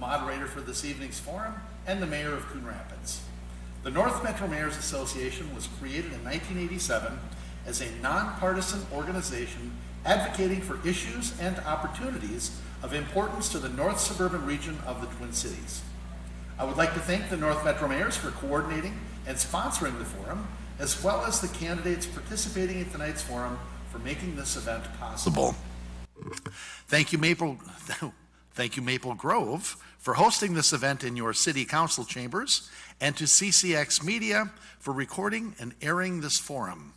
moderator for this evening's forum, and the mayor of Coon Rapids. The North Metro Mayors Association was created in 1987 as a nonpartisan organization advocating for issues and opportunities of importance to the North Suburban region of the Twin Cities. I would like to thank the North Metro Mayors for coordinating and sponsoring the forum, as well as the candidates participating in tonight's forum for making this event possible. Thank you, Maple Grove, for hosting this event in your city council chambers, and to CCX Media for recording and airing this forum.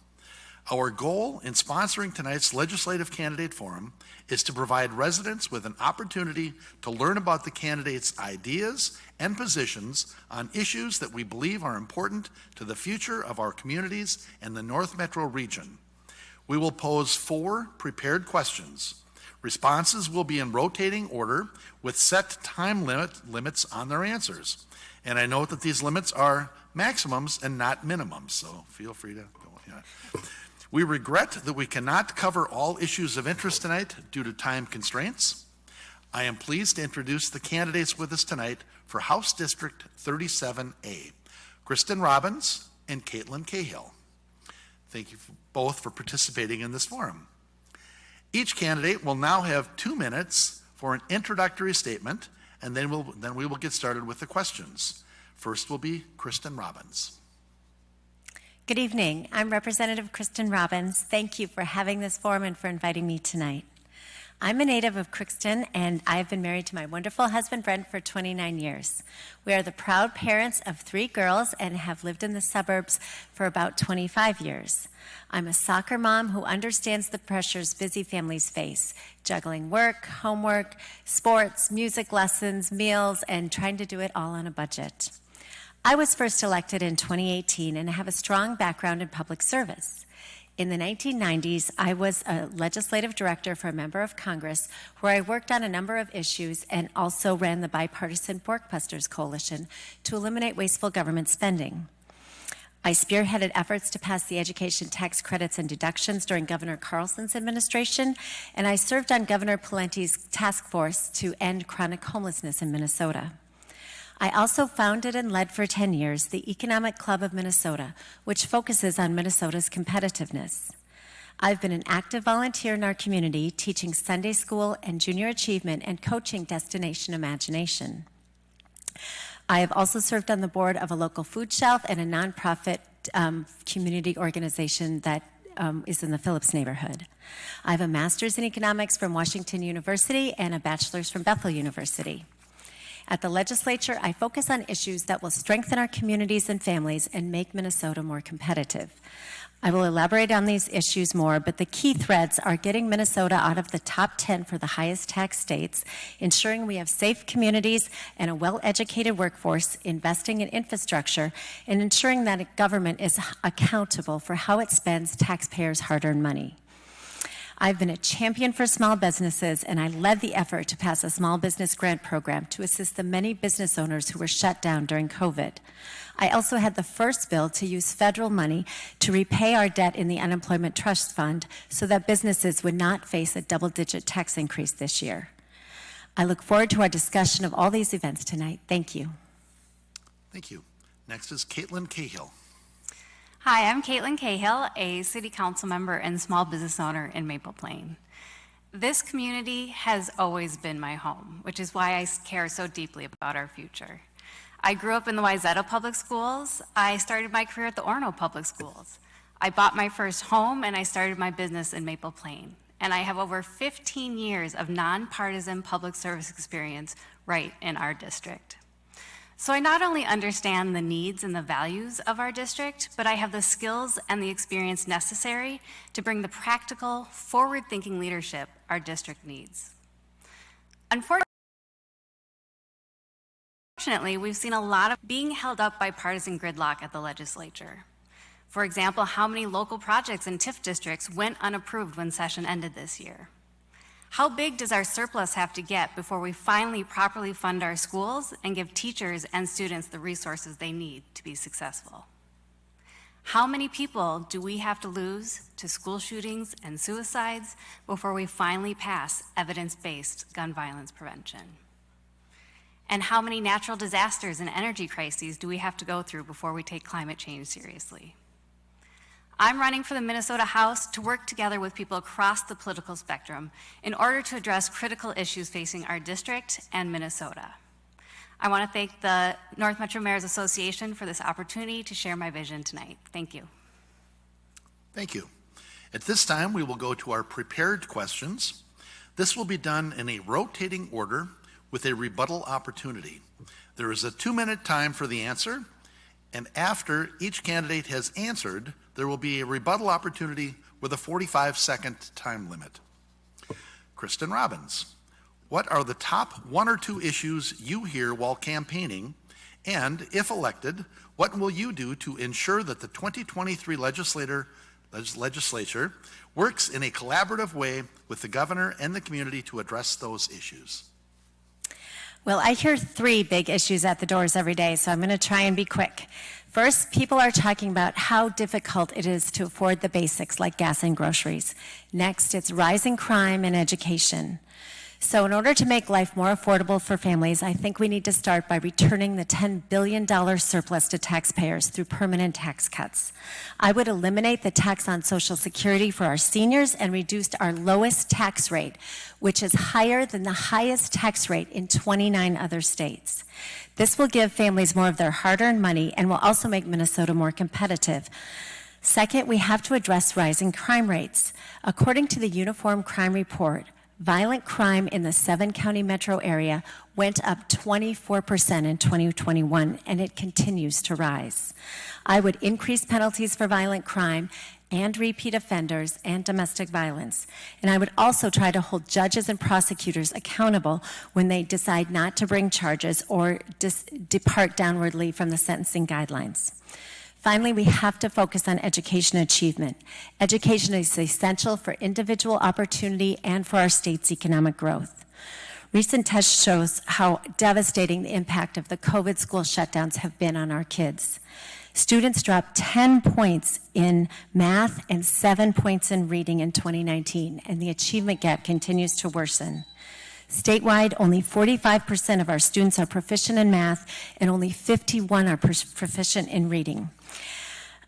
Our goal in sponsoring tonight's legislative candidate forum is to provide residents with an opportunity to learn about the candidates' ideas and positions on issues that we believe are important to the future of our communities and the North Metro region. We will pose 4 prepared questions. Responses will be in rotating order with set time limits on their answers. And I note that these limits are maximums and not minimums, so feel free to go. Yeah. We regret that we cannot cover all issues of interest tonight due to time constraints. I am pleased to introduce the candidates with us tonight for House District 37A, Kristen Robbins and Caitlin Cahill. Thank you both for participating in this forum. Each candidate will now have 2 minutes for an introductory statement, and then we will get started with the questions. First will be Kristen Robbins. Good evening. I'm Representative Kristen Robbins. Thank you for having this forum and for inviting me tonight. I'm a native of Crookston, and I've been married to my wonderful husband, Brent, for 29 years. We are the proud parents of 3 girls and have lived in the suburbs for about 25 years. I'm a soccer mom who understands the pressures busy families face, juggling work, homework, sports, music lessons, meals, and trying to do it all on a budget. I was first elected in 2018 and have a strong background in public service. In the 1990s, I was a legislative director for a member of Congress where I worked on a number of issues and also ran the bipartisan Forkbusters Coalition to eliminate wasteful government spending. I spearheaded efforts to pass the education tax credits and deductions during Governor Carlson's administration, and I served on Governor Pawlenty's task force to end chronic homelessness in Minnesota. I also founded and led for 10 years the Economic Club of Minnesota, which focuses on Minnesota's competitiveness. I've been an active volunteer in our community, teaching Sunday school and junior achievement and coaching Destination Imagination. I have also served on the board of a local food shelf and a nonprofit community organization that is in the Phillips neighborhood. I have a master's in economics from Washington University and a bachelor's from Bethel University. At the legislature, I focus on issues that will strengthen our communities and families and make Minnesota more competitive. I will elaborate on these issues more, but the key threads are getting Minnesota out of the top 10 for the highest tax states, ensuring we have safe communities and a well-educated workforce, investing in infrastructure, and ensuring that a government is accountable for how it spends taxpayers' hard-earned money. I've been a champion for small businesses, and I led the effort to pass a small business grant program to assist the many business owners who were shut down during COVID. I also had the first bill to use federal money to repay our debt in the Unemployment Trust Fund so that businesses would not face a double-digit tax increase this year. I look forward to our discussion of all these events tonight. Thank you. Thank you. Next is Caitlin Cahill. Hi, I'm Caitlin Cahill, a city council member and small business owner in Maple Plain. This community has always been my home, which is why I care so deeply about our future. I grew up in the Wayzata Public Schools. I started my career at the Orono Public Schools. I bought my first home and I started my business in Maple Plain. And I have over 15 years of nonpartisan public service experience right in our district. So I not only understand the needs and the values of our district, but I have the skills and the experience necessary to bring the practical, forward-thinking leadership our district needs. Unfortunately, we've seen a lot of being held up by partisan gridlock at the legislature. For example, how many local projects in TIF districts went unapproved when session ended this year? How big does our surplus have to get before we finally properly fund our schools and give teachers and students the resources they need to be successful? How many people do we have to lose to school shootings and suicides before we finally pass evidence-based gun violence prevention? And how many natural disasters and energy crises do we have to go through before we take climate change seriously? I'm running for the Minnesota House to work together with people across the political spectrum in order to address critical issues facing our district and Minnesota. I want to thank the North Metro Mayors Association for this opportunity to share my vision tonight. Thank you. Thank you. At this time, we will go to our prepared questions. This will be done in a rotating order with a rebuttal opportunity. There is a 2-minute time for the answer, and after each candidate has answered, there will be a rebuttal opportunity with a 45-second time limit. Kristen Robbins, what are the top 1 or 2 issues you hear while campaigning? And if elected, what will you do to ensure that the 2023 Legislature works in a collaborative way with the governor and the community to address those issues? Well, I hear 3 big issues at the doors every day, so I'm going to try and be quick. First, people are talking about how difficult it is to afford the basics like gas and groceries. Next, it's rising crime and education. So in order to make life more affordable for families, I think we need to start by returning the $10 billion surplus to taxpayers through permanent tax cuts. I would eliminate the tax on Social Security for our seniors and reduce our lowest tax rate, which is higher than the highest tax rate in 29 other states. This will give families more of their hard-earned money and will also make Minnesota more competitive. Second, we have to address rising crime rates. According to the Uniform Crime Report, violent crime in the 7-county metro area went up 24% in 2021, and it continues to rise. I would increase penalties for violent crime and repeat offenders and domestic violence. And I would also try to hold judges and prosecutors accountable when they decide not to bring charges or depart downwardly from the sentencing guidelines. Finally, we have to focus on education achievement. Education is essential for individual opportunity and for our state's economic growth. Recent tests shows how devastating the impact of the COVID school shutdowns have been on our kids. Students dropped 10 points in math and 7 points in reading in 2019, and the achievement gap continues to worsen. Statewide, only 45% of our students are proficient in math, and only 51 are proficient in reading.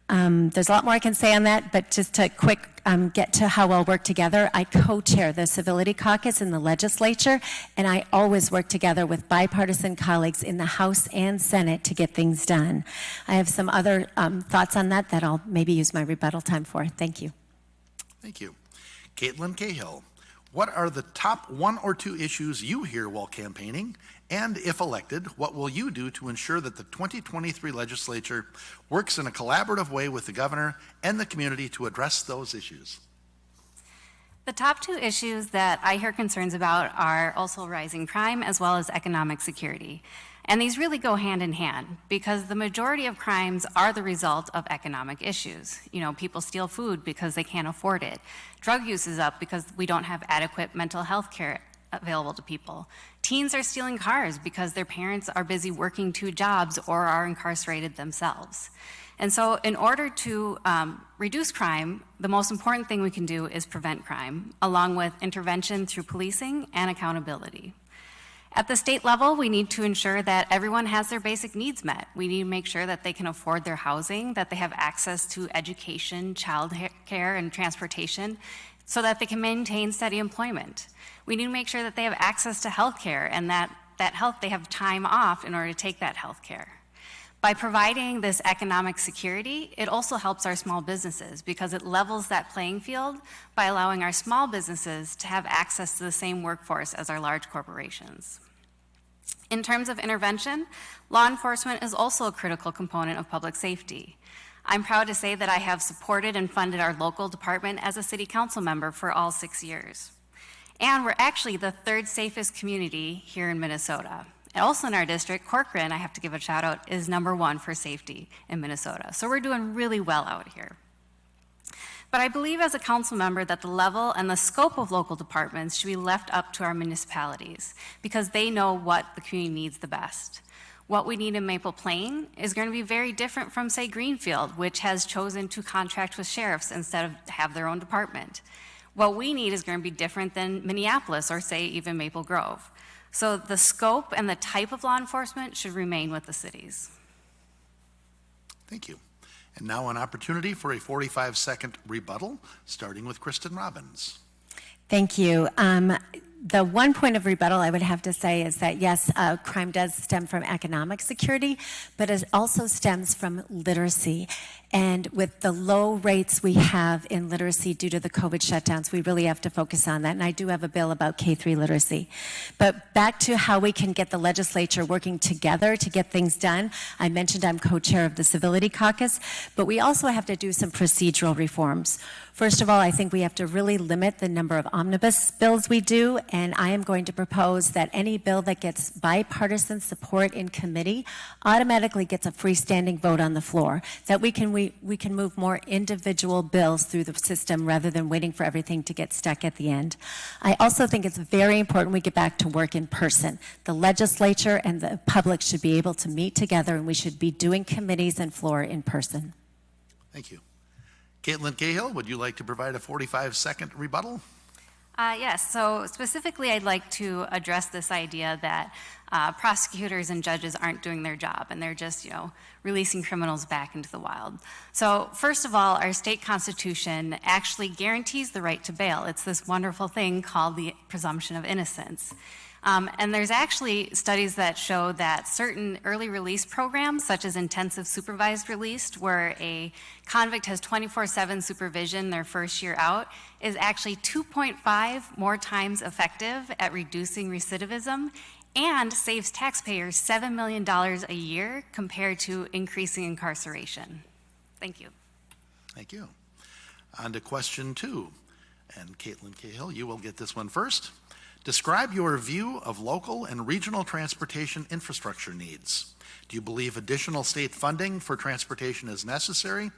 There's a lot more I can say on that, but just to quick get to how we'll work together, I co-chair the Civility Caucus in the Legislature, and I always work together with bipartisan colleagues in the House and Senate to get things done. I have some other thoughts on that I'll maybe use my rebuttal time for. Thank you. Thank you. Caitlin Cahill, what are the top 1 or 2 issues you hear while campaigning? And if elected, what will you do to ensure that the 2023 legislature works in a collaborative way with the governor and the community to address those issues? The top 2 issues that I hear concerns about are also rising crime as well as economic security. And these really go hand in hand because the majority of crimes are the result of economic issues. You know, people steal food because they can't afford it. Drug use is up because we don't have adequate mental health care available to people. Teens are stealing cars because their parents are busy working 2 jobs or are incarcerated themselves. And so in order to reduce crime, the most important thing we can do is prevent crime, along with intervention through policing and accountability. At the state level, we need to ensure that everyone has their basic needs met. We need to make sure that they can afford their housing, that they have access to education, child care, and transportation, so that they can maintain steady employment. We need to make sure that they have access to health care and that they have time off in order to take that health care. By providing this economic security, it also helps our small businesses because it levels that playing field by allowing our small businesses to have access to the same workforce as our large corporations. In terms of intervention, law enforcement is also a critical component of public safety. I'm proud to say that I have supported and funded our local department as a city council member for all 6 years. And we're actually the 3rd safest community here in Minnesota. And also in our district, Corcoran, I have to give a shout out, is #1 for safety in Minnesota. So we're doing really well out here. But I believe as a council member that the level and the scope of local departments should be left up to our municipalities because they know what the community needs the best. What we need in Maple Plain is going to be very different from, say, Greenfield, which has chosen to contract with sheriffs instead of have their own department. What we need is going to be different than Minneapolis or, say, even Maple Grove. So the scope and the type of law enforcement should remain with the cities. Thank you. And now an opportunity for a 45-second rebuttal, starting with Kristen Robbins. Thank you. The one point of rebuttal I would have to say is that, yes, crime does stem from economic security, but it also stems from literacy. And with the low rates we have in literacy due to the COVID shutdowns, we really have to focus on that. And I do have a bill about K-3 literacy. But back to how we can get the legislature working together to get things done. I mentioned I'm co-chair of the Civility Caucus, but we also have to do some procedural reforms. First of all, I think we have to really limit the number of omnibus bills we do, and I am going to propose that any bill that gets bipartisan support in committee automatically gets a freestanding vote on the floor, that we can move more individual bills through the system rather than waiting for everything to get stuck at the end. I also think it's very important we get back to work in person. The legislature and the public should be able to meet together, and we should be doing committees and floor in person. Thank you. Caitlin Cahill, would you like to provide a 45-second rebuttal? Yes, so specifically I'd like to address this idea that prosecutors and judges aren't doing their job and they're just, releasing criminals back into the wild. So first of all, our state constitution actually guarantees the right to bail. It's this wonderful thing called the presumption of innocence. And there's actually studies that show that certain early release programs, such as intensive supervised release, where a convict has 24/7 supervision their first year out, is actually 2.5 more times effective at reducing recidivism and saves taxpayers $7 million a year compared to increasing incarceration. Thank you. Thank you. On to question 2. And Caitlin Cahill, you will get this one first. Describe your view of local and regional transportation infrastructure needs. Do you believe additional state funding for transportation is necessary?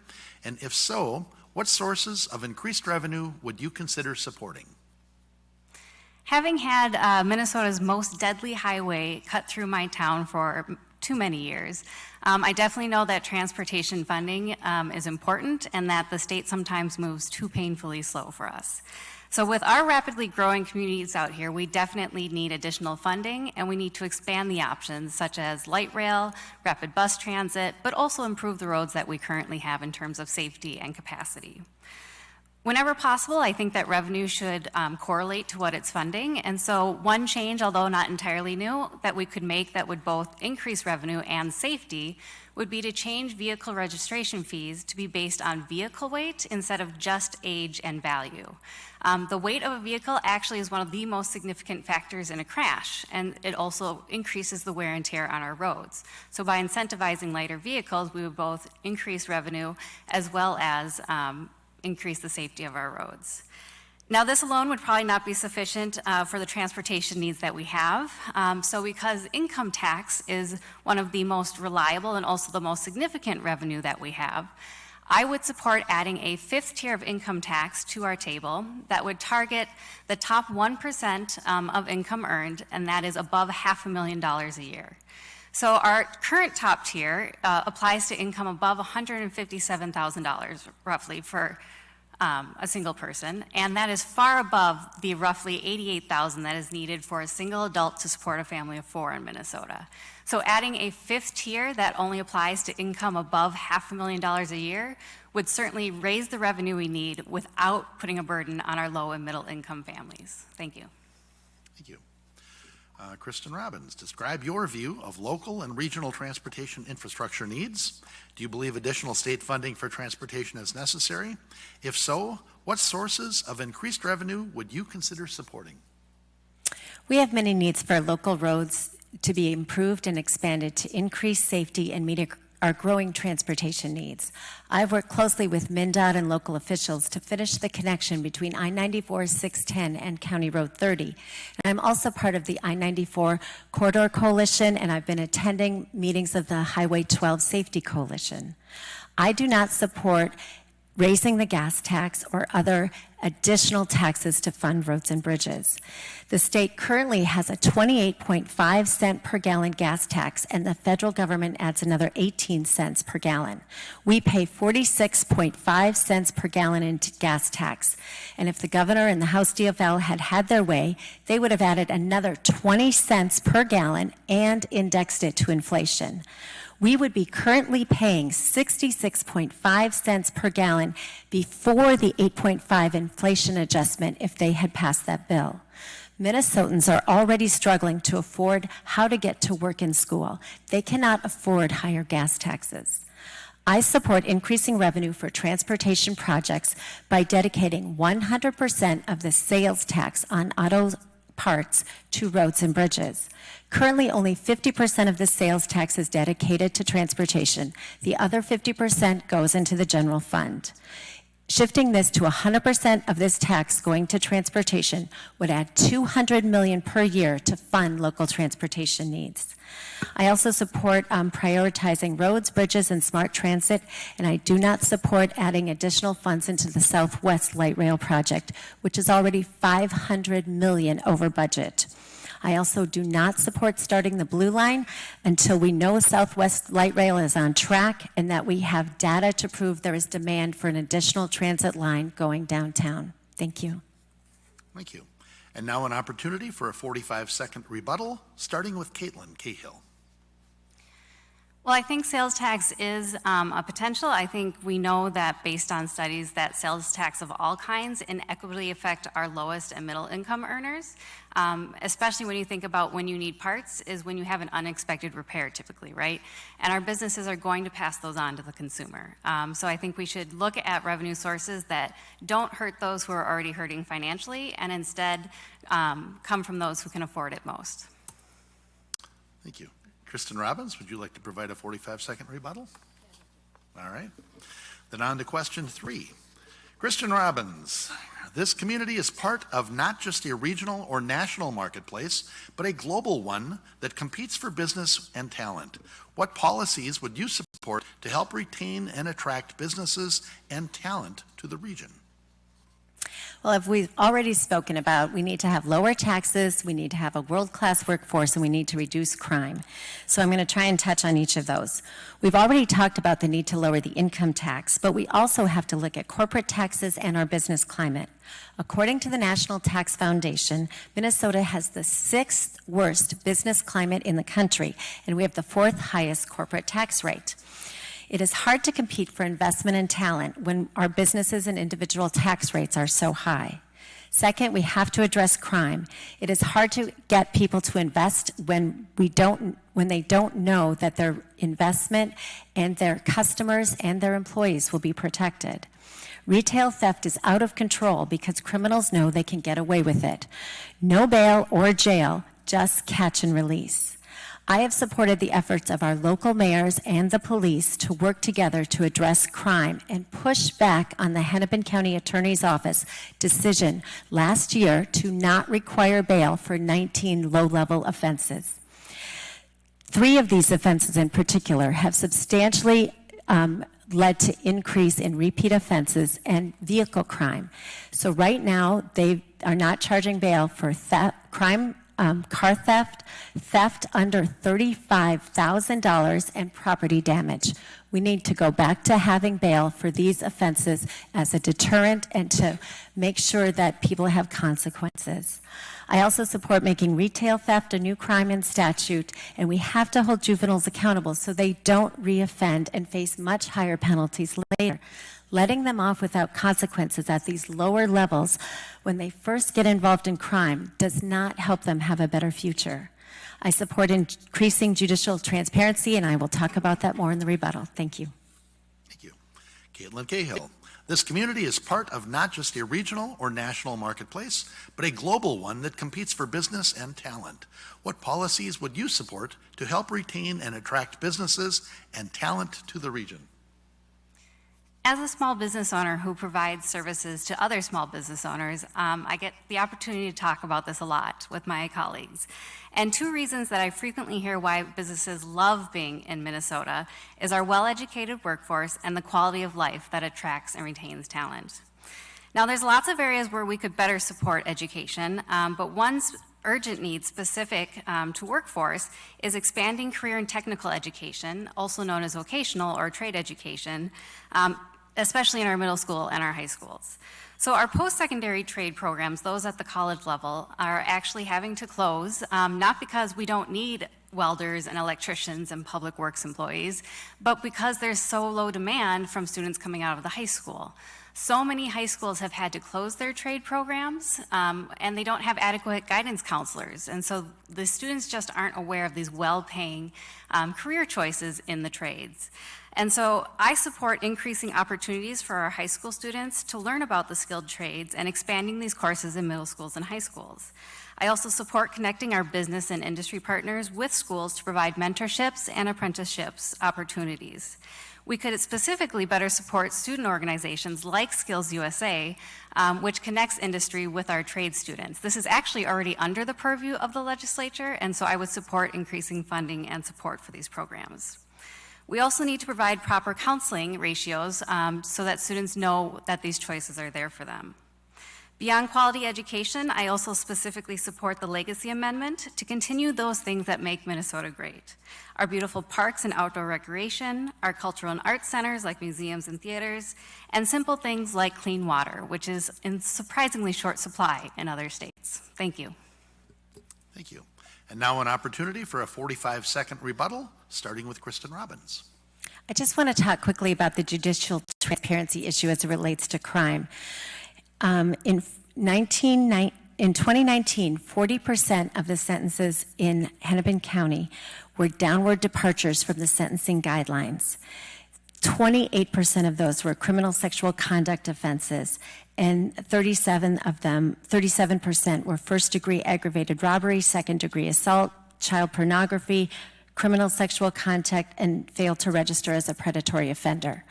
And if so, what sources of increased revenue would you consider supporting? Having had Minnesota's most deadly highway cut through my town for too many years, I definitely know that transportation funding is important and that the state sometimes moves too painfully slow for us. So with our rapidly growing communities out here, we definitely need additional funding, and we need to expand the options such as light rail, rapid bus transit, but also improve the roads that we currently have in terms of safety and capacity. Whenever possible, I think that revenue should correlate to what it's funding. And so one change, although not entirely new, that we could make that would both increase revenue and safety would be to change vehicle registration fees to be based on vehicle weight instead of just age and value. The weight of a vehicle actually is one of the most significant factors in a crash, and it also increases the wear and tear on our roads. So by incentivizing lighter vehicles, we would both increase revenue as well as increase the safety of our roads. Now, this alone would probably not be sufficient for the transportation needs that we have. So because income tax is one of the most reliable and also the most significant revenue that we have, I would support adding a 5th tier of income tax to our table that would target the top 1% of income earned, and that is above $500,000 a year. So our current top tier applies to income above $157,000 roughly for a single person, and that is far above the roughly $88,000 that is needed for a single adult to support a family of 4 in Minnesota. So adding a 5th tier that only applies to income above $500,000 a year would certainly raise the revenue we need without putting a burden on our low and middle income families. Thank you. Thank you. Kristen Robbins, describe your view of local and regional transportation infrastructure needs. Do you believe additional state funding for transportation is necessary? If so, what sources of increased revenue would you consider supporting? We have many needs for local roads to be improved and expanded to increase safety and meet our growing transportation needs. I've worked closely with MnDOT and local officials to finish the connection between I-94, 610, and County Road 30. And I'm also part of the I-94 Corridor Coalition, and I've been attending meetings of the Highway 12 Safety Coalition. I do not support raising the gas tax or other additional taxes to fund roads and bridges. The state currently has a 28.5 cent per gallon gas tax, and the federal government adds another 18 cents per gallon. We pay 46.5 cents per gallon in gas tax, and if the governor and the House DFL had had their way, they would have added another 20 cents per gallon and indexed it to inflation. We would be currently paying 66.5 cents per gallon before the 8.5 inflation adjustment if they had passed that bill. Minnesotans are already struggling to afford how to get to work and school. They cannot afford higher gas taxes. I support increasing revenue for transportation projects by dedicating 100% of the sales tax on auto parts to roads and bridges. Currently, only 50% of the sales tax is dedicated to transportation. The other 50% goes into the general fund. Shifting this to 100% of this tax going to transportation would add $200 million per year to fund local transportation needs. I also support prioritizing roads, bridges, and smart transit, and I do not support adding additional funds into the Southwest Light Rail project, which is already $500 million over budget. I also do not support starting the Blue Line until we know Southwest Light Rail is on track and that we have data to prove there is demand for an additional transit line going downtown. Thank you. Thank you. And now an opportunity for a 45-second rebuttal, starting with Caitlin Cahill. Well, I think sales tax is a potential. I think we know that based on studies that sales tax of all kinds inequitably affect our lowest and middle income earners, especially when you think about when you need parts is when you have an unexpected repair typically, right? And our businesses are going to pass those on to the consumer. So I think we should look at revenue sources that don't hurt those who are already hurting financially and instead come from those who can afford it most. Thank you. Kristen Robbins, would you like to provide a 45-second rebuttal? All right. Then on to question 3. Kristen Robbins, this community is part of not just a regional or national marketplace, but a global one that competes for business and talent. What policies would you support to help retain and attract businesses and talent to the region? Well, if we've already spoken about, we need to have lower taxes, we need to have a world-class workforce, and we need to reduce crime. So I'm going to try and touch on each of those. We've already talked about the need to lower the income tax, but we also have to look at corporate taxes and our business climate. According to the National Tax Foundation, Minnesota has the 6th worst business climate in the country, and we have the 4th highest corporate tax rate. It is hard to compete for investment and talent when our businesses and individual tax rates are so high. Second, we have to address crime. It is hard to get people to invest when they don't know that their investment and their customers and their employees will be protected. Retail theft is out of control because criminals know they can get away with it. No bail or jail, just catch and release. I have supported the efforts of our local mayors and the police to work together to address crime and push back on the Hennepin County Attorney's Office decision last year to not require bail for 19 low-level offenses. 3 of these offenses in particular have substantially led to increase in repeat offenses and vehicle crime. So right now, they are not charging bail for car theft, theft under $35,000, and property damage. We need to go back to having bail for these offenses as a deterrent and to make sure that people have consequences. I also support making retail theft a new crime in statute, and we have to hold juveniles accountable so they don't reoffend and face much higher penalties later. Letting them off without consequences at these lower levels when they first get involved in crime does not help them have a better future. I support increasing judicial transparency, and I will talk about that more in the rebuttal. Thank you. Thank you. Caitlin Cahill. This community is part of not just a regional or national marketplace, but a global one that competes for business and talent. What policies would you support to help retain and attract businesses and talent to the region? As a small business owner who provides services to other small business owners, I get the opportunity to talk about this a lot with my colleagues. And 2 reasons that I frequently hear why businesses love being in Minnesota is our well-educated workforce and the quality of life that attracts and retains talent. Now, there's lots of areas where we could better support education, but one urgent need specific to workforce is expanding career and technical education, also known as vocational or trade education, especially in our middle school and our high schools. So our post-secondary trade programs, those at the college level, are actually having to close, not because we don't need welders and electricians and public works employees, but because there's so low demand from students coming out of the high school. So many high schools have had to close their trade programs, and they don't have adequate guidance counselors. And so the students just aren't aware of these well-paying career choices in the trades. And so I support increasing opportunities for our high school students to learn about the skilled trades and expanding these courses in middle schools and high schools. I also support connecting our business and industry partners with schools to provide mentorships and apprenticeships opportunities. We could specifically better support student organizations like Skills USA, which connects industry with our trade students. This is actually already under the purview of the legislature, and so I would support increasing funding and support for these programs. We also need to provide proper counseling ratios so that students know that these choices are there for them. Beyond quality education, I also specifically support the Legacy Amendment to continue those things that make Minnesota great. Our beautiful parks and outdoor recreation, our cultural and arts centers like museums and theaters, and simple things like clean water, which is in surprisingly short supply in other states. Thank you. Thank you. And now an opportunity for a 45-second rebuttal, starting with Kristen Robbins. I just want to talk quickly about the judicial transparency issue as it relates to crime. In 2019, 40% of the sentences in Hennepin County were downward departures from the sentencing guidelines. 28% of those were criminal sexual conduct offenses, and 37% were first-degree aggravated robbery, second-degree assault, child pornography, criminal sexual contact, and failed to register as a predatory offender.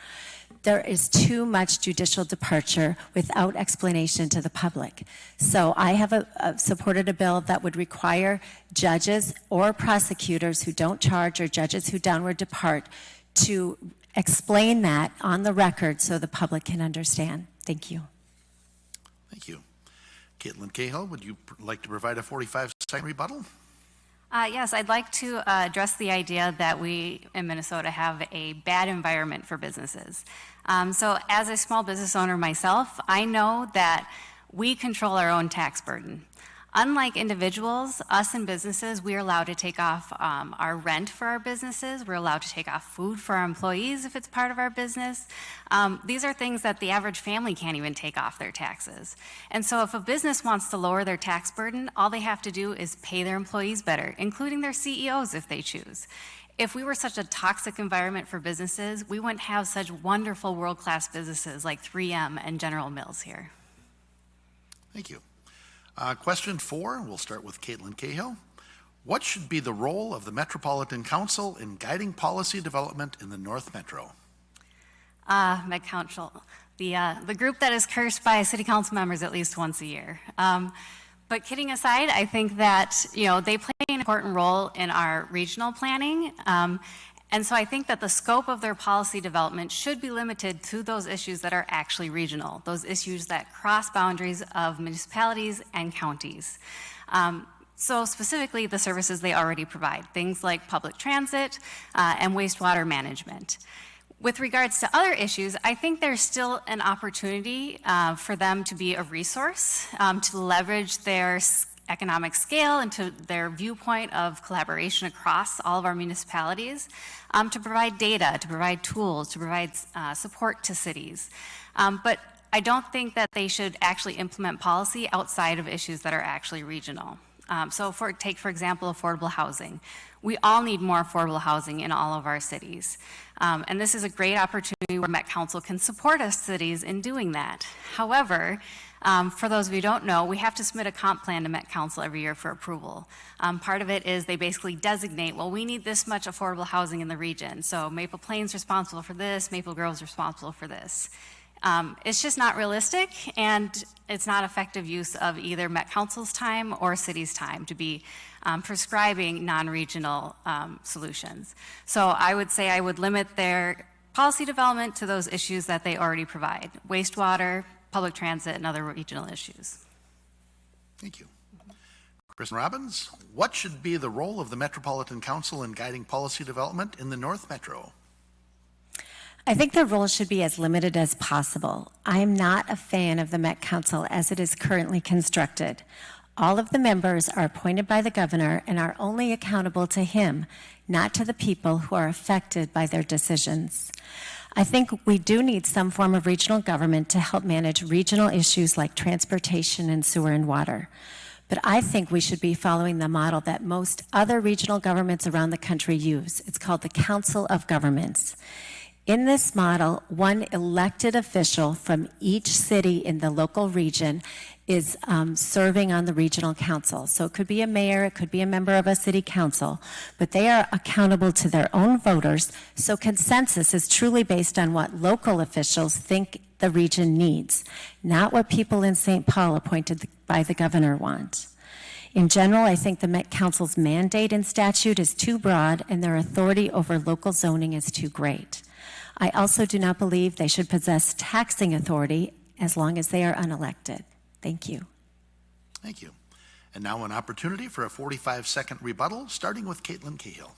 There is too much judicial departure without explanation to the public. So I have supported a bill that would require judges or prosecutors who don't charge or judges who downward depart to explain that on the record so the public can understand. Thank you. Thank you. Caitlin Cahill, would you like to provide a 45-second rebuttal? Yes, I'd like to address the idea that we in Minnesota have a bad environment for businesses. So as a small business owner myself, I know that we control our own tax burden. Unlike individuals, us in businesses, we are allowed to take off our rent for our businesses. We're allowed to take off food for our employees if it's part of our business. These are things that the average family can't even take off their taxes. And so if a business wants to lower their tax burden, all they have to do is pay their employees better, including their CEOs if they choose. If we were such a toxic environment for businesses, we wouldn't have such wonderful world-class businesses like 3M and General Mills here. Thank you. Question 4, we'll start with Caitlin Cahill. What should be the role of the Metropolitan Council in guiding policy development in the North Metro? Met Council, the group that is cursed by city council members at least once a year. But kidding aside, I think that they play an important role in our regional planning. And so I think that the scope of their policy development should be limited to those issues that are actually regional, those issues that cross boundaries of municipalities and counties. So specifically the services they already provide, things like public transit and wastewater management. With regards to other issues, I think there's still an opportunity for them to be a resource, to leverage their economic scale and to their viewpoint of collaboration across all of our municipalities, to provide data, to provide tools, to provide support to cities. But I don't think that they should actually implement policy outside of issues that are actually regional. So take, for example, affordable housing. We all need more affordable housing in all of our cities. And this is a great opportunity where Met Council can support us cities in doing that. However, for those of you who don't know, we have to submit a comp plan to Met Council every year for approval. Part of it is they basically designate, well, we need this much affordable housing in the region. So Maple Plains responsible for this, Maple Grove's responsible for this. It's just not realistic, and it's not effective use of either Met Council's time or city's time to be prescribing non-regional solutions. So I would say I would limit their policy development to those issues that they already provide: wastewater, public transit and other regional issues. Thank you. Kristen Robbins, what should be the role of the Metropolitan Council in guiding policy development in the North Metro? I think the role should be as limited as possible. I am not a fan of the Met Council as it is currently constructed. All of the members are appointed by the governor and are only accountable to him, not to the people who are affected by their decisions. I think we do need some form of regional government to help manage regional issues like transportation and sewer and water. But I think we should be following the model that most other regional governments around the country use. It's called the Council of Governments. In this model, one elected official from each city in the local region is serving on the regional council. So it could be a mayor, it could be a member of a city council, but they are accountable to their own voters. So consensus is truly based on what local officials think the region needs, not what people in St. Paul appointed by the governor want. In general, I think the Met Council's mandate in statute is too broad and their authority over local zoning is too great. I also do not believe they should possess taxing authority as long as they are unelected. Thank you. Thank you. And now an opportunity for a 45-second rebuttal, starting with Caitlin Cahill.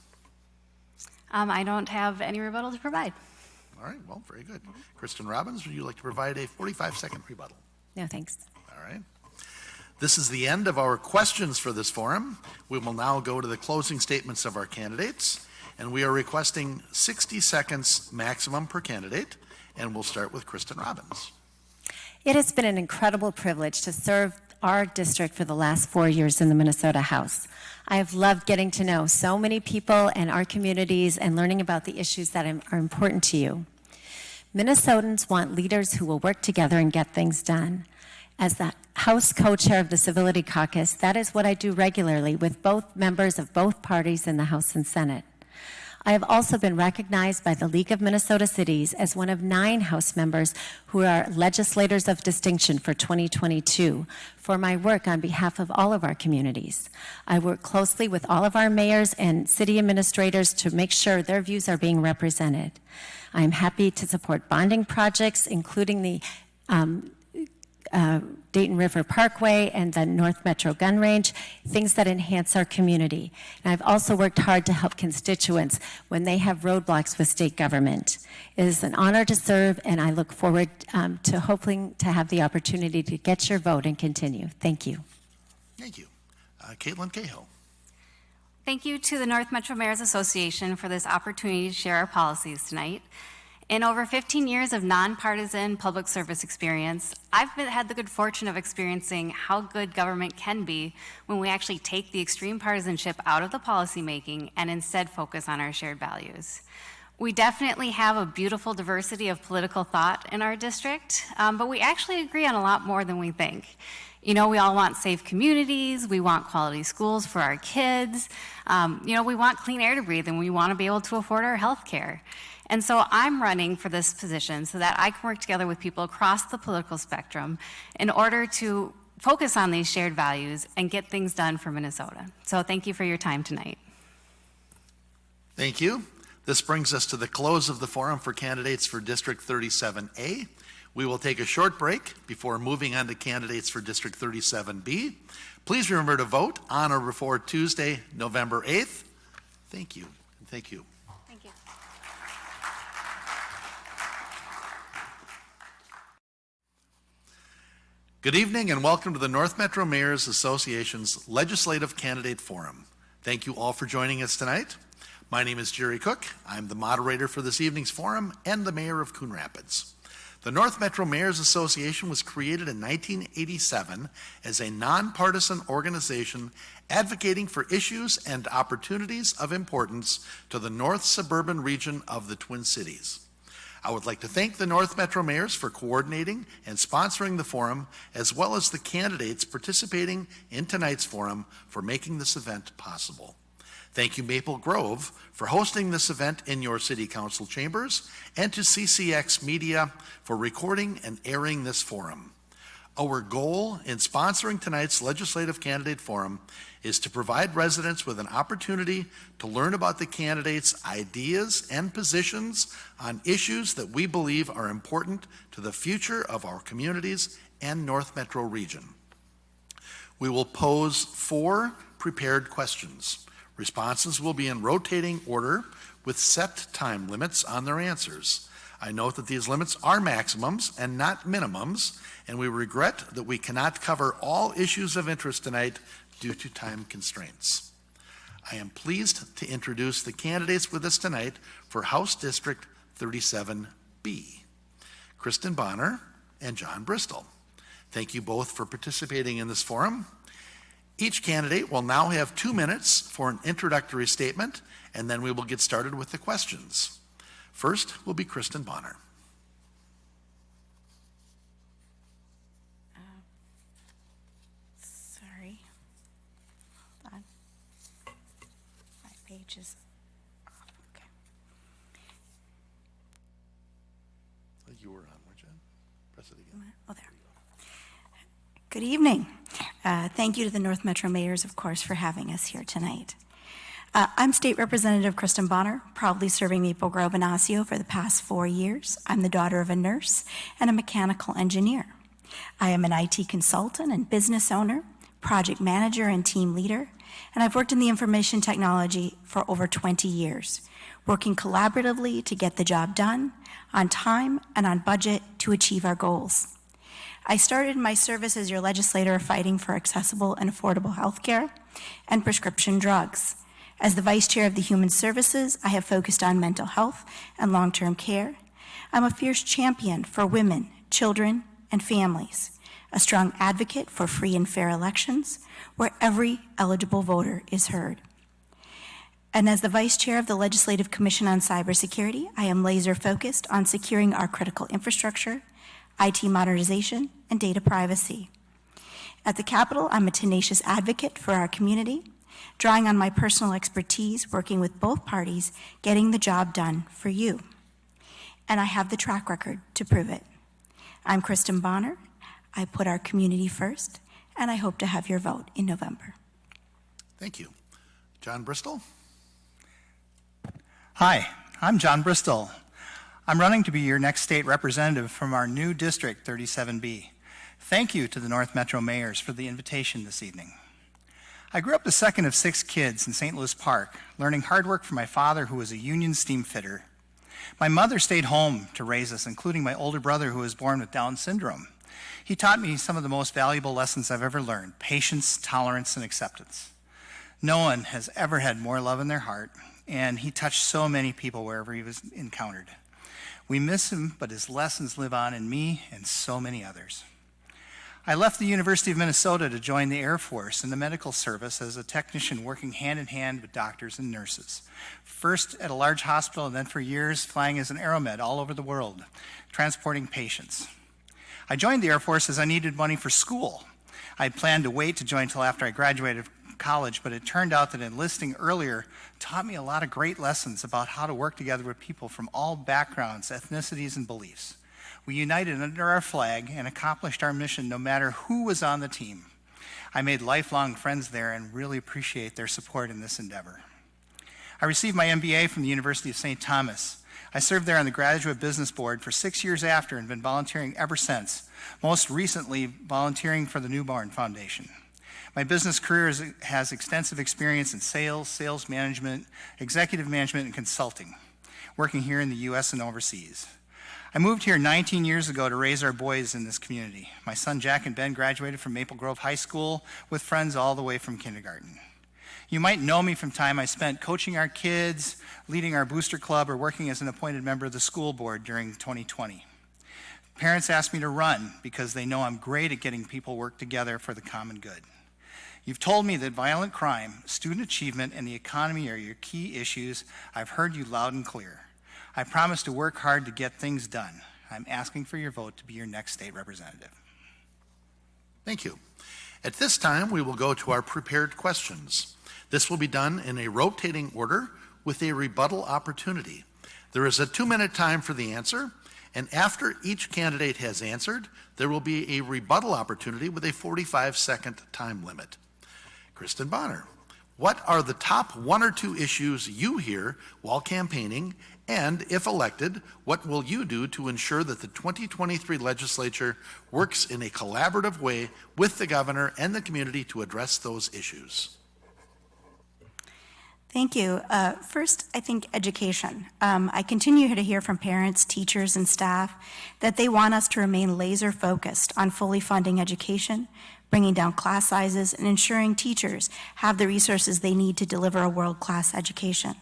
I don't have any rebuttal to provide. All right, well, very good. Kristen Robbins, would you like to provide a 45-second rebuttal? No, thanks. All right. This is the end of our questions for this forum. We will now go to the closing statements of our candidates, and we are requesting 60 seconds maximum per candidate, and we'll start with Kristen Robbins. It has been an incredible privilege to serve our district for the last 4 years in the Minnesota House. I have loved getting to know so many people and our communities and learning about the issues that are important to you. Minnesotans want leaders who will work together and get things done. As the House co-chair of the Civility Caucus, that is what I do regularly with both members of both parties in the House and Senate. I have also been recognized by the League of Minnesota Cities as one of 9 House members who are legislators of distinction for 2022 for my work on behalf of all of our communities. I work closely with all of our mayors and city administrators to make sure their views are being represented. I am happy to support bonding projects, including the Dayton River Parkway and the North Metro Gun Range, things that enhance our community. And I've also worked hard to help constituents when they have roadblocks with state government. It is an honor to serve, and I look forward to hoping to have the opportunity to get your vote and continue. Thank you. Thank you. Caitlin Cahill. Thank you to the North Metro Mayors Association for this opportunity to share our policies tonight. In over 15 years of nonpartisan public service experience, I've had the good fortune of experiencing how good government can be when we actually take the extreme partisanship out of the policymaking and instead focus on our shared values. We definitely have a beautiful diversity of political thought in our district, but we actually agree on a lot more than we think. You know, we all want safe communities, we want quality schools for our kids, we want clean air to breathe, and we want to be able to afford our health care. And so I'm running for this position so that I can work together with people across the political spectrum in order to focus on these shared values and get things done for Minnesota. So thank you for your time tonight. Thank you. This brings us to the close of the forum for candidates for District 37A. We will take a short break before moving on to candidates for District 37B. Please remember to vote on or before Tuesday, November 8th. Thank you. Thank you. Thank you. Good evening and welcome to the North Metro Mayors Association's Legislative Candidate Forum. Thank you all for joining us tonight. My name is Jerry Cook. I'm the moderator for this evening's forum and the mayor of Coon Rapids. The North Metro Mayors Association was created in 1987 as a nonpartisan organization advocating for issues and opportunities of importance to the North Suburban region of the Twin Cities. I would like to thank the North Metro Mayors for coordinating and sponsoring the forum, as well as the candidates participating in tonight's forum for making this event possible. Thank you, Maple Grove, for hosting this event in your city council chambers, and to CCX Media for recording and airing this forum. Our goal in sponsoring tonight's Legislative Candidate Forum is to provide residents with an opportunity to learn about the candidates' ideas and positions on issues that we believe are important to the future of our communities and North Metro region. We will pose 4 prepared questions. Responses will be in rotating order with set time limits on their answers. I note that these limits are maximums and not minimums, and we regret that we cannot cover all issues of interest tonight due to time constraints. I am pleased to introduce the candidates with us tonight for House District 37B, Kristen Bonner and John Bristol. Thank you both for participating in this forum. Each candidate will now have 2 minutes for an introductory statement, and then we will get started with the questions. First will be Kristen Bonner. Sorry. Hold on. My page is off. Okay. You were on, weren't you? Press it again. Oh, there. Good evening. Thank you to the North Metro Mayors, of course, for having us here tonight. I'm State Representative Kristen Bonner, proudly serving Maple Grove and Osseo for the past 4 years. I'm the daughter of a nurse and a mechanical engineer. I am an IT consultant and business owner, project manager and team leader, and I've worked in the information technology for over 20 years, working collaboratively to get the job done, on time and on budget to achieve our goals. I started my service as your legislator fighting for accessible and affordable health care and prescription drugs. As the Vice Chair of the Human Services, I have focused on mental health and long-term care. I'm a fierce champion for women, children, and families, a strong advocate for free and fair elections where every eligible voter is heard. And as the Vice Chair of the Legislative Commission on Cybersecurity, I am laser-focused on securing our critical infrastructure, IT modernization, and data privacy. At the Capitol, I'm a tenacious advocate for our community, drawing on my personal expertise, working with both parties, getting the job done for you. And I have the track record to prove it. I'm Kristen Bonner. I put our community first, and I hope to have your vote in November. Thank you. John Bristol? Hi, I'm John Bristol. I'm running to be your next state representative from our new District 37B. Thank you to the North Metro Mayors for the invitation this evening. I grew up the second of 6 kids in St. Louis Park, learning hard work from my father, who was a union steam fitter. My mother stayed home to raise us, including my older brother, who was born with Down syndrome. He taught me some of the most valuable lessons I've ever learned: patience, tolerance, and acceptance. No one has ever had more love in their heart, and he touched so many people wherever he was encountered. We miss him, but his lessons live on in me and so many others. I left the University of Minnesota to join the Air Force in the medical service as a technician, working hand in hand with doctors and nurses. First at a large hospital, and then for years flying as an aeromed all over the world, transporting patients. I joined the Air Force as I needed money for school. I had planned to wait to join until after I graduated college, but it turned out that enlisting earlier taught me a lot of great lessons about how to work together with people from all backgrounds, ethnicities, and beliefs. We united under our flag and accomplished our mission no matter who was on the team. I made lifelong friends there and really appreciate their support in this endeavor. I received my MBA from the University of St. Thomas. I served there on the Graduate Business Board for 6 years after and been volunteering ever since, most recently volunteering for the Newborn Foundation. My business career has extensive experience in sales, sales management, executive management, and consulting, working here in the U.S. and overseas. I moved here 19 years ago to raise our boys in this community. My son Jack and Ben graduated from Maple Grove High School with friends all the way from kindergarten. You might know me from time I spent coaching our kids, leading our booster club, or working as an appointed member of the school board during 2020. Parents asked me to run because they know I'm great at getting people work together for the common good. You've told me that violent crime, student achievement, and the economy are your key issues. I've heard you loud and clear. I promise to work hard to get things done. I'm asking for your vote to be your next state representative. Thank you. At this time, we will go to our prepared questions. This will be done in a rotating order with a rebuttal opportunity. There is a 2-minute time for the answer, And after each candidate has answered, there will be a rebuttal opportunity with a 45-second time limit. Kristen Bonner, what are the top 1 or 2 issues you hear while campaigning? And if elected, what will you do to ensure that the 2023 legislature works in a collaborative way with the governor and the community to address those issues? Thank you. First, I think education. I continue to hear from parents, teachers, and staff that they want us to remain laser focused on fully funding education, bringing down class sizes, and ensuring teachers have the resources they need to deliver a world-class education.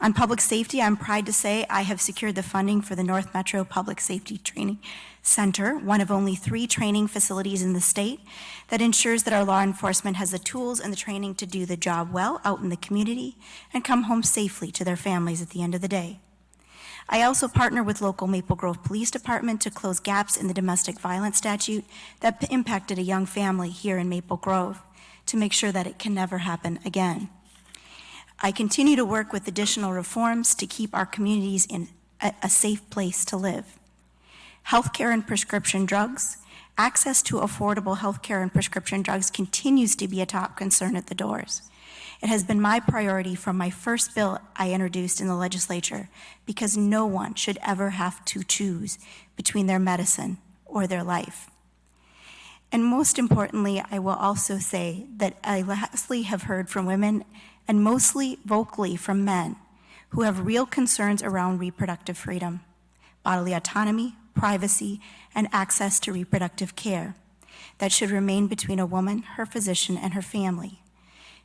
On public safety, I'm proud to say I have secured the funding for the North Metro Public Safety Training Center, one of only 3 training facilities in the state that ensures that our law enforcement has the tools and the training to do the job well out in the community and come home safely to their families at the end of the day. I also partner with local Maple Grove Police Department to close gaps in the domestic violence statute that impacted a young family here in Maple Grove to make sure that it can never happen again. I continue to work with additional reforms to keep our communities in a safe place to live. Healthcare and prescription drugs. Access to affordable healthcare and prescription drugs continues to be a top concern at the doors. It has been my priority from my first bill I introduced in the legislature because no one should ever have to choose between their medicine or their life. And most importantly, I will also say that I lastly have heard from women and mostly vocally from men who have real concerns around reproductive freedom, bodily autonomy, privacy, and access to reproductive care that should remain between a woman, her physician, and her family.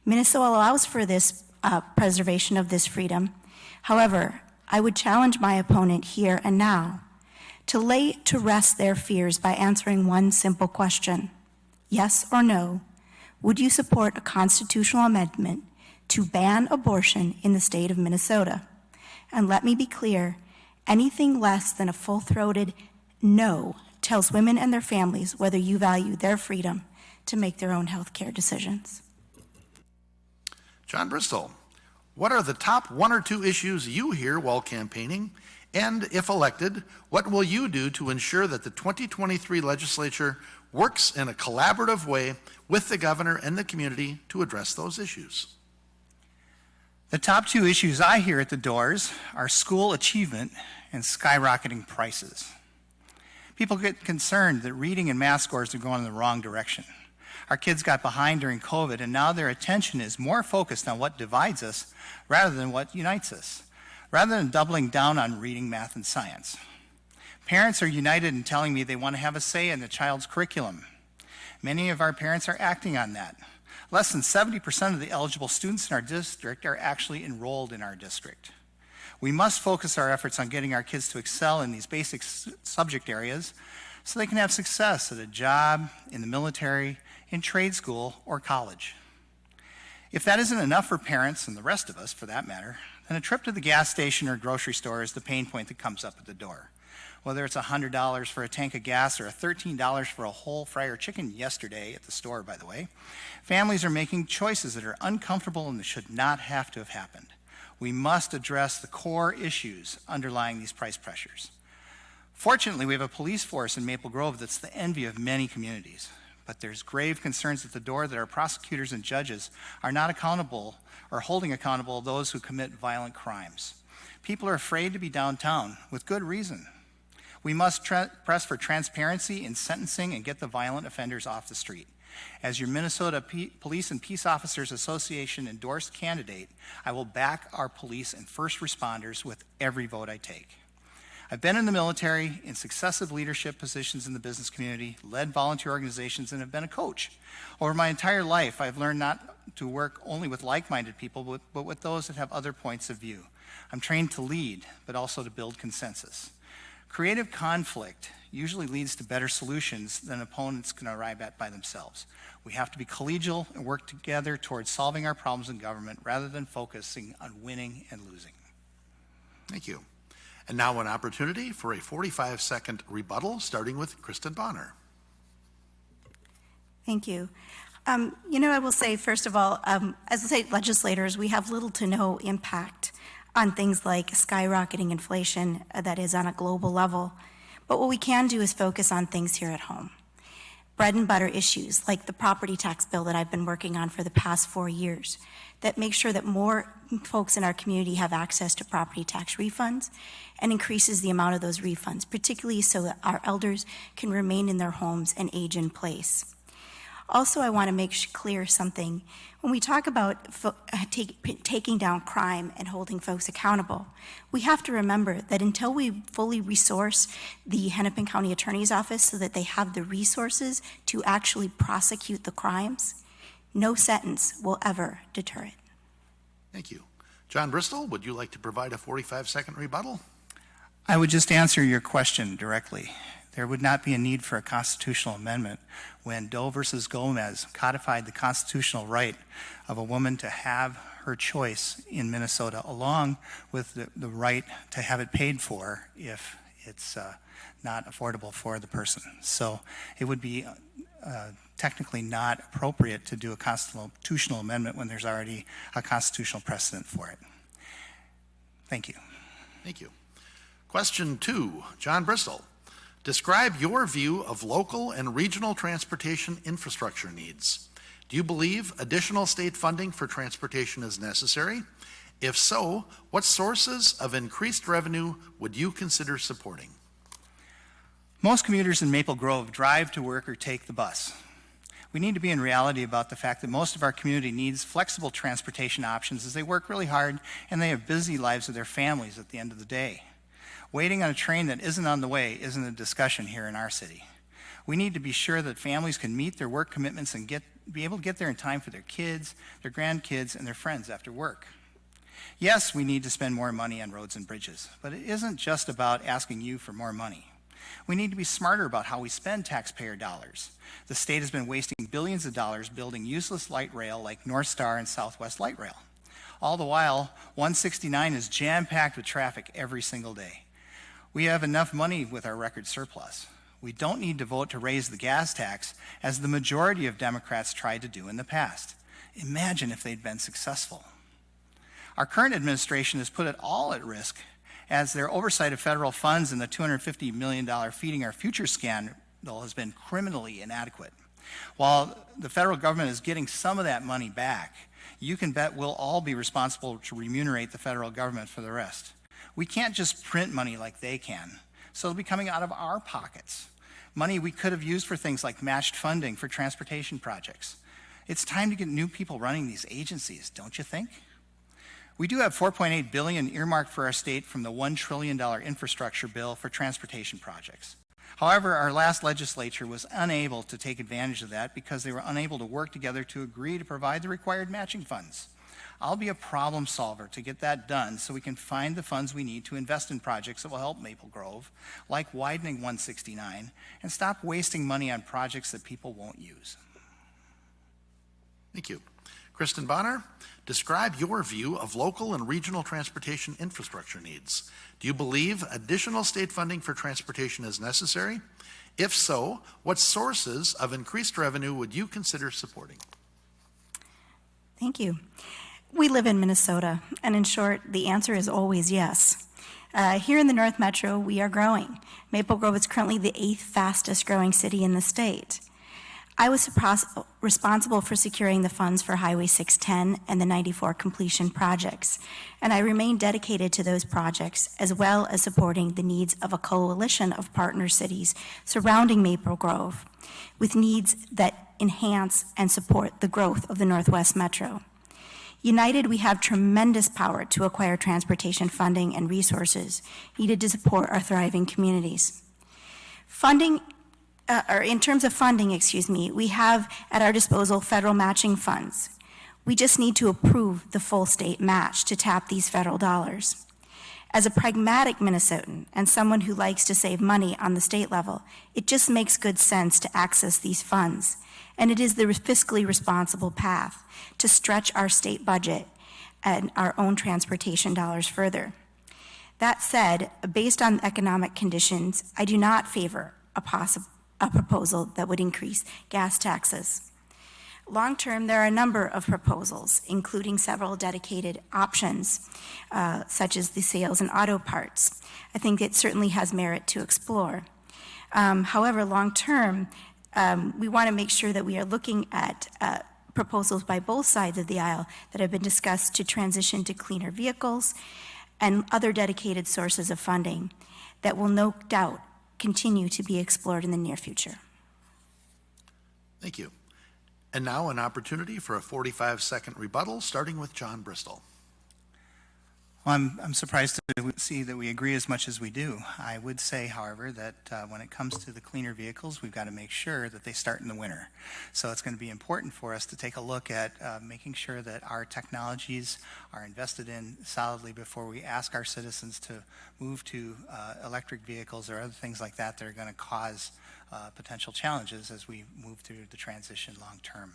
Minnesota allows for this preservation of this freedom. However, I would challenge my opponent here and now to lay to rest their fears by answering one simple question. Yes or no, would you support a constitutional amendment to ban abortion in the state of Minnesota? And let me be clear, anything less than a full-throated no tells women and their families whether you value their freedom to make their own health care decisions. John Bristol, what are the top 1 or 2 issues you hear while campaigning? And if elected, what will you do to ensure that the 2023 legislature works in a collaborative way with the governor and the community to address those issues? The top 2 issues I hear at the doors are school achievement and skyrocketing prices. People get concerned that reading and math scores are going in the wrong direction. Our kids got behind during COVID, and now their attention is more focused on what divides us rather than what unites us, rather than doubling down on reading, math, and science. Parents are united in telling me they want to have a say in the child's curriculum. Many of our parents are acting on that. Less than 70% of the eligible students in our district are actually enrolled in our district. We must focus our efforts on getting our kids to excel in these basic subject areas so they can have success at a job, in the military, in trade school, or college. If that isn't enough for parents, and the rest of us for that matter, then a trip to the gas station or grocery store is the pain point that comes up at the door. Whether it's $100 for a tank of gas or $13 for a whole fryer chicken yesterday at the store, by the way, families are making choices that are uncomfortable and that should not have to have happened. We must address the core issues underlying these price pressures. Fortunately, we have a police force in Maple Grove that's the envy of many communities, but there's grave concerns at the door that our prosecutors and judges are not accountable or holding accountable those who commit violent crimes. People are afraid to be downtown with good reason. We must press for transparency in sentencing and get the violent offenders off the street. As your Minnesota Police and Peace Officers Association endorsed candidate, I will back our police and first responders with every vote I take. I've been in the military, in successive leadership positions in the business community, led volunteer organizations, and have been a coach. Over my entire life, I've learned not to work only with like-minded people, but with those that have other points of view. I'm trained to lead, but also to build consensus. Creative conflict usually leads to better solutions than opponents can arrive at by themselves. We have to be collegial and work together towards solving our problems in government rather than focusing on winning and losing. Thank you. And now an opportunity for a 45-second rebuttal, starting with Kristen Bonner. Thank you. I will say, first of all, as state legislators, we have little to no impact on things like skyrocketing inflation that is on a global level. But what we can do is focus on things here at home. Bread and butter issues like the property tax bill that I've been working on for the past 4 years that makes sure that more folks in our community have access to property tax refunds and increases the amount of those refunds, particularly so that our elders can remain in their homes and age in place. Also, I want to make clear something. When we talk about taking down crime and holding folks accountable, we have to remember that until we fully resource the Hennepin County Attorney's Office so that they have the resources to actually prosecute the crimes, no sentence will ever deter it. Thank you. John Bristol, would you like to provide a 45-second rebuttal? I would just answer your question directly. There would not be a need for a constitutional amendment when Doe versus Gomez codified the constitutional right of a woman to have her choice in Minnesota, along with the right to have it paid for if it's not affordable for the person. So it would be technically not appropriate to do a constitutional amendment when there's already a constitutional precedent for it. Thank you. Thank you. Question 2, John Bristol. Describe your view of local and regional transportation infrastructure needs. Do you believe additional state funding for transportation is necessary? If so, what sources of increased revenue would you consider supporting? Most commuters in Maple Grove drive to work or take the bus. We need to be in reality about the fact that most of our community needs flexible transportation options as they work really hard and they have busy lives with their families at the end of the day. Waiting on a train that isn't on the way isn't a discussion here in our city. We need to be sure that families can meet their work commitments and be able to get there in time for their kids, their grandkids, and their friends after work. Yes, we need to spend more money on roads and bridges, but it isn't just about asking you for more money. We need to be smarter about how we spend taxpayer dollars. The state has been wasting billions of dollars building useless light rail like North Star and Southwest Light Rail. All the while, 169 is jam-packed with traffic every single day. We have enough money with our record surplus. We don't need to vote to raise the gas tax, as the majority of Democrats tried to do in the past. Imagine if they'd been successful. Our current administration has put it all at risk, as their oversight of federal funds and the $250 million Feeding Our Future scandal has been criminally inadequate. While the federal government is getting some of that money back, you can bet we'll all be responsible to remunerate the federal government for the rest. We can't just print money like they can, so it'll be coming out of our pockets. Money we could have used for things like matched funding for transportation projects. It's time to get new people running these agencies, don't you think? We do have $4.8 billion earmarked for our state from the $1 trillion infrastructure bill for transportation projects. However, our last legislature was unable to take advantage of that because they were unable to work together to agree to provide the required matching funds. I'll be a problem solver to get that done so we can find the funds we need to invest in projects that will help Maple Grove, like widening 169, and stop wasting money on projects that people won't use. Thank you. Kristen Bonner, describe your view of local and regional transportation infrastructure needs. Do you believe additional state funding for transportation is necessary? If so, what sources of increased revenue would you consider supporting? Thank you. We live in Minnesota, and in short, the answer is always yes. Here in the North Metro, we are growing. Maple Grove is currently the 8th fastest growing city in the state. I was responsible for securing the funds for Highway 610 and the 94 completion projects, and I remain dedicated to those projects as well as supporting the needs of a coalition of partner cities surrounding Maple Grove with needs that enhance and support the growth of the Northwest Metro. United, we have tremendous power to acquire transportation funding and resources needed to support our thriving communities. In terms of funding, we have at our disposal federal matching funds. We just need to approve the full state match to tap these federal dollars. As a pragmatic Minnesotan and someone who likes to save money on the state level, it just makes good sense to access these funds. And it is the fiscally responsible path to stretch our state budget and our own transportation dollars further. That said, based on economic conditions, I do not favor a proposal that would increase gas taxes. Long-term, there are a number of proposals, including several dedicated options, such as the sales and auto parts. I think it certainly has merit to explore. However, long-term, we want to make sure that we are looking at proposals by both sides of the aisle that have been discussed to transition to cleaner vehicles and other dedicated sources of funding that will no doubt continue to be explored in the near future. Thank you. And now an opportunity for a 45-second rebuttal, starting with John Bristol. Well, I'm surprised to see that we agree as much as we do. I would say, however, that when it comes to the cleaner vehicles, we've got to make sure that they start in the winter. So it's going to be important for us to take a look at making sure that our technologies are invested in solidly before we ask our citizens to move to electric vehicles or other things like that that are going to cause potential challenges as we move through the transition long term.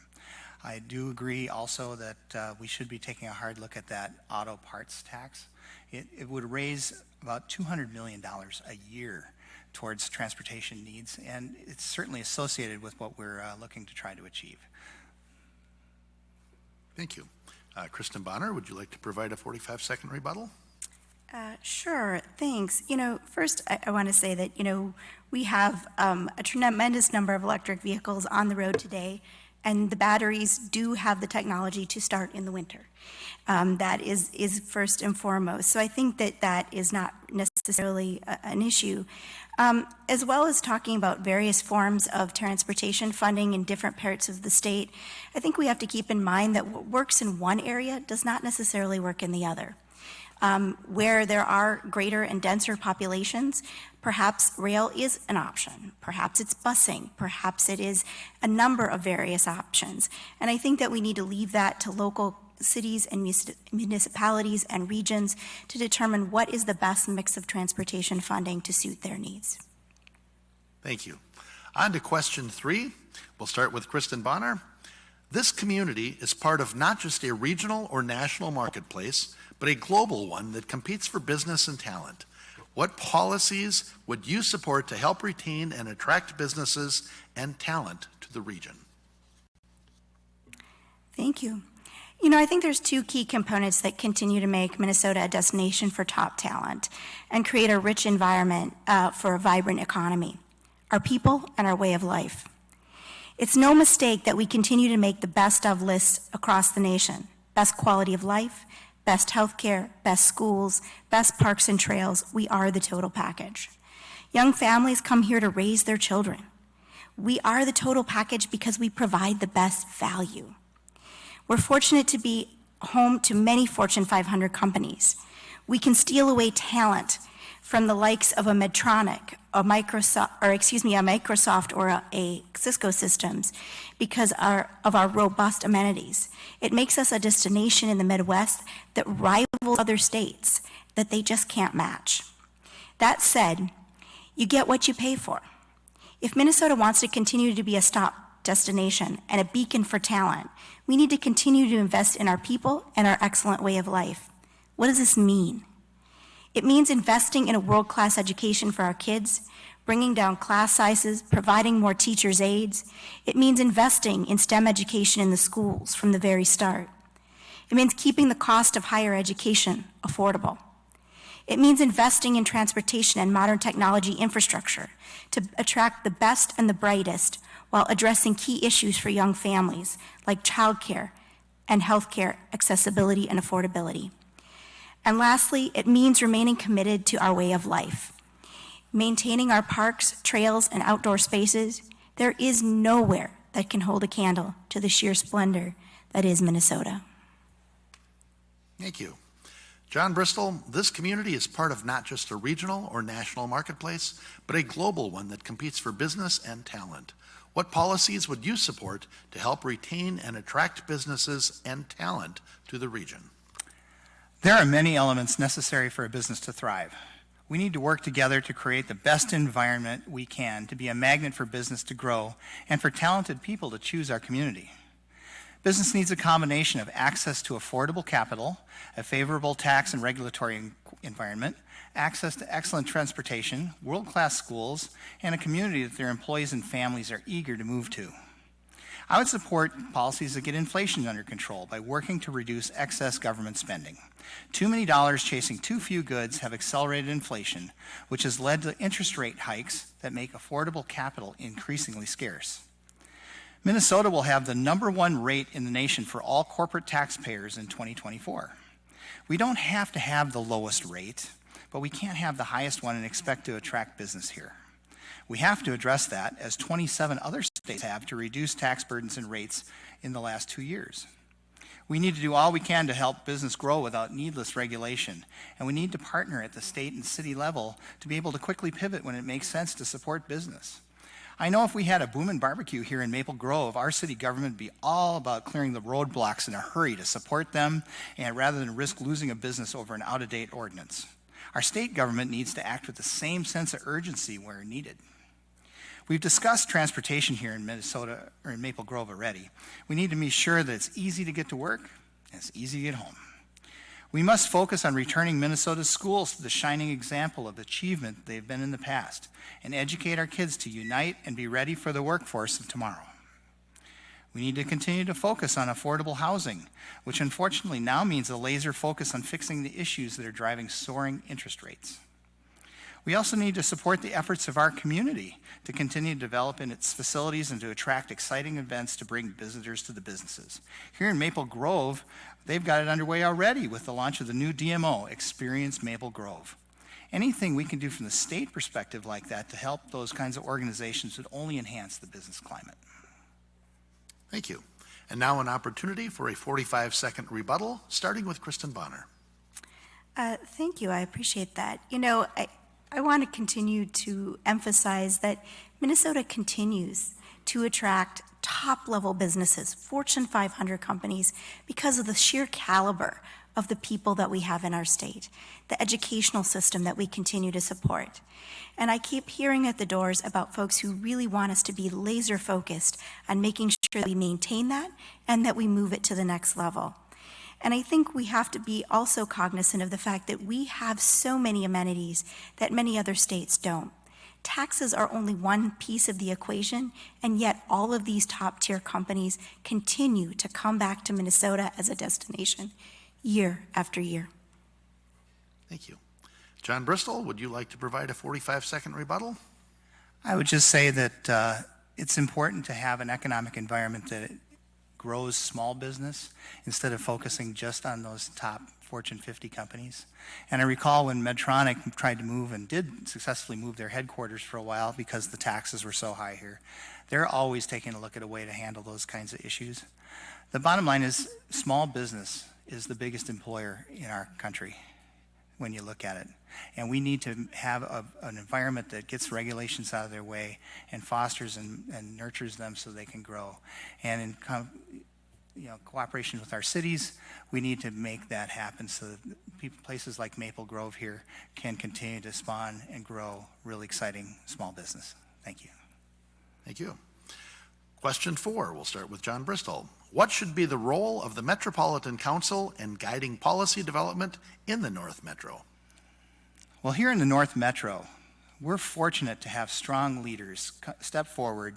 I do agree also that we should be taking a hard look at that auto parts tax. It would raise about $200 million a year towards transportation needs, and it's certainly associated with what we're looking to try to achieve. Thank you. Kristen Bonner, would you like to provide a 45-second rebuttal? Sure, thanks. First I want to say that, we have a tremendous number of electric vehicles on the road today, and the batteries do have the technology to start in the winter. That is first and foremost. So I think that is not necessarily an issue. As well as talking about various forms of transportation funding in different parts of the state, I think we have to keep in mind that what works in one area does not necessarily work in the other. Where there are greater and denser populations, perhaps rail is an option. Perhaps it's busing. Perhaps it is a number of various options. And I think that we need to leave that to local cities and municipalities and regions to determine what is the best mix of transportation funding to suit their needs. Thank you. On to question 3. We'll start with Kristen Bonner. This community is part of not just a regional or national marketplace, but a global one that competes for business and talent. What policies would you support to help retain and attract businesses and talent to the region? Thank you. I think there's 2 key components that continue to make Minnesota a destination for top talent and create a rich environment for a vibrant economy: our people and our way of life. It's no mistake that we continue to make the best of lists across the nation: best quality of life, best healthcare, best schools, best parks and trails. We are the total package. Young families come here to raise their children. We are the total package because we provide the best value. We're fortunate to be home to many Fortune 500 companies. We can steal away talent from the likes of a Medtronic, a Microsoft, or a Cisco Systems because of our robust amenities. It makes us a destination in the Midwest that rivals other states that they just can't match. That said, you get what you pay for. If Minnesota wants to continue to be a stop destination and a beacon for talent, we need to continue to invest in our people and our excellent way of life. What does this mean? It means investing in a world-class education for our kids, bringing down class sizes, providing more teachers' aides. It means investing in STEM education in the schools from the very start. It means keeping the cost of higher education affordable. It means investing in transportation and modern technology infrastructure to attract the best and the brightest while addressing key issues for young families like childcare and healthcare accessibility and affordability. And lastly, it means remaining committed to our way of life. Maintaining our parks, trails, and outdoor spaces. There is nowhere that can hold a candle to the sheer splendor that is Minnesota. Thank you. John Bristol, this community is part of not just a regional or national marketplace, but a global one that competes for business and talent. What policies would you support to help retain and attract businesses and talent to the region? There are many elements necessary for a business to thrive. We need to work together to create the best environment we can to be a magnet for business to grow and for talented people to choose our community. Business needs a combination of access to affordable capital, a favorable tax and regulatory environment, access to excellent transportation, world-class schools, and a community that their employees and families are eager to move to. I would support policies that get inflation under control by working to reduce excess government spending. Too many dollars chasing too few goods have accelerated inflation, which has led to interest rate hikes that make affordable capital increasingly scarce. Minnesota will have the #1 rate in the nation for all corporate taxpayers in 2024. We don't have to have the lowest rate, but we can't have the highest one and expect to attract business here. We have to address that, as 27 other states have, to reduce tax burdens and rates in the last 2 years. We need to do all we can to help business grow without needless regulation, and we need to partner at the state and city level to be able to quickly pivot when it makes sense to support business. I know if we had a Boomin' Barbecue here in Maple Grove, our city government would be all about clearing the roadblocks in a hurry to support them, and rather than risk losing a business over an out-of-date ordinance. Our state government needs to act with the same sense of urgency where needed. We've discussed transportation here in Minnesota, or in Maple Grove already. We need to be sure that it's easy to get to work and it's easy to get home. We must focus on returning Minnesota's schools to the shining example of achievement they've been in the past, and educate our kids to unite and be ready for the workforce of tomorrow. We need to continue to focus on affordable housing, which unfortunately now means a laser focus on fixing the issues that are driving soaring interest rates. We also need to support the efforts of our community to continue to develop in its facilities and to attract exciting events to bring visitors to the businesses. Here in Maple Grove, they've got it underway already with the launch of the new DMO, Experience Maple Grove. Anything we can do from the state perspective like that to help those kinds of organizations would only enhance the business climate. Thank you. And now an opportunity for a 45-second rebuttal, starting with Kristen Bonner. Thank you. I appreciate that. I want to continue to emphasize that Minnesota continues to attract top-level businesses, Fortune 500 companies, because of the sheer caliber of the people that we have in our state, the educational system that we continue to support. And I keep hearing at the doors about folks who really want us to be laser-focused on making sure that we maintain that and that we move it to the next level. And I think we have to be also cognizant of the fact that we have so many amenities that many other states don't. Taxes are only one piece of the equation, and yet all of these top-tier companies continue to come back to Minnesota as a destination year after year. Thank you. John Bristol, would you like to provide a 45-second rebuttal? I would just say that it's important to have an economic environment that grows small business instead of focusing just on those top Fortune 50 companies. And I recall when Medtronic tried to move and did successfully move their headquarters for a while because the taxes were so high here. They're always taking a look at a way to handle those kinds of issues. The bottom line is small business is the biggest employer in our country when you look at it. And we need to have an environment that gets regulations out of their way and fosters and nurtures them so they can grow. And in cooperation with our cities, we need to make that happen so that places like Maple Grove here can continue to spawn and grow really exciting small business. Thank you. Thank you. Question 4, we'll start with John Bristol. What should be the role of the Metropolitan Council in guiding policy development in the North Metro? Well, here in the North Metro, we're fortunate to have strong leaders step forward,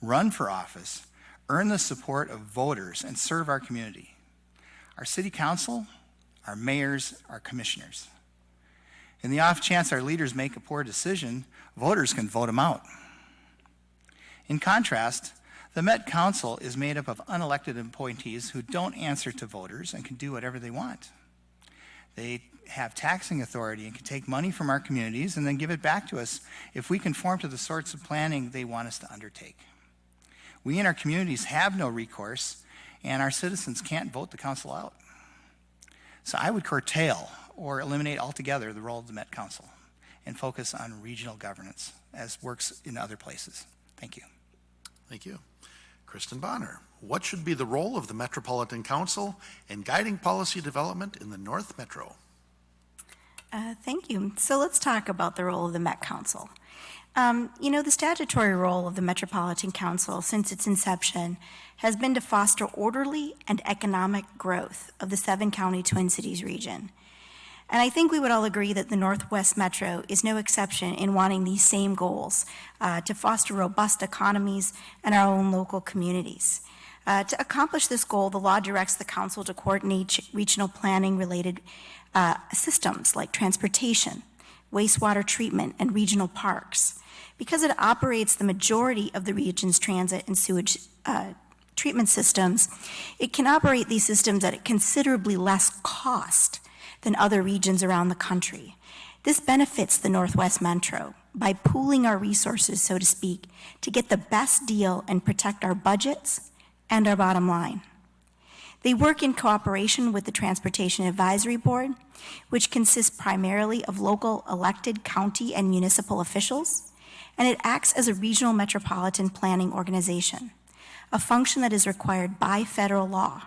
run for office, earn the support of voters, and serve our community. Our city council, our mayors, our commissioners. In the off chance our leaders make a poor decision, voters can vote them out. In contrast, the Met Council is made up of unelected appointees who don't answer to voters and can do whatever they want. They have taxing authority and can take money from our communities and then give it back to us if we conform to the sorts of planning they want us to undertake. We in our communities have no recourse, and our citizens can't vote the council out. So I would curtail or eliminate altogether the role of the Met Council and focus on regional governance as works in other places. Thank you. Thank you. Kristen Bonner, what should be the role of the Metropolitan Council in guiding policy development in the North Metro? Thank you. So let's talk about the role of the Met Council. The statutory role of the Metropolitan Council since its inception has been to foster orderly and economic growth of the 7-county Twin Cities region. And I think we would all agree that the Northwest Metro is no exception in wanting these same goals to foster robust economies and our own local communities. To accomplish this goal, the law directs the council to coordinate regional planning related systems like transportation, wastewater treatment, and regional parks. Because it operates the majority of the region's transit and sewage treatment systems, it can operate these systems at a considerably less cost than other regions around the country. This benefits the Northwest Metro by pooling our resources, so to speak, to get the best deal and protect our budgets and our bottom line. They work in cooperation with the Transportation Advisory Board, which consists primarily of local elected county and municipal officials, and it acts as a regional metropolitan planning organization, a function that is required by federal law.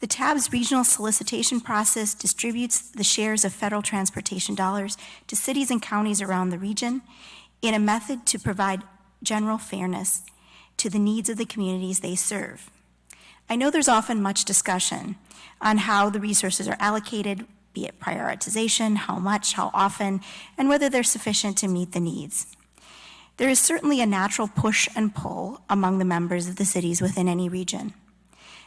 The TAB's regional solicitation process distributes the shares of federal transportation dollars to cities and counties around the region in a method to provide general fairness to the needs of the communities they serve. I know there's often much discussion on how the resources are allocated, be it prioritization, how much, how often, and whether they're sufficient to meet the needs. There is certainly a natural push and pull among the members of the cities within any region.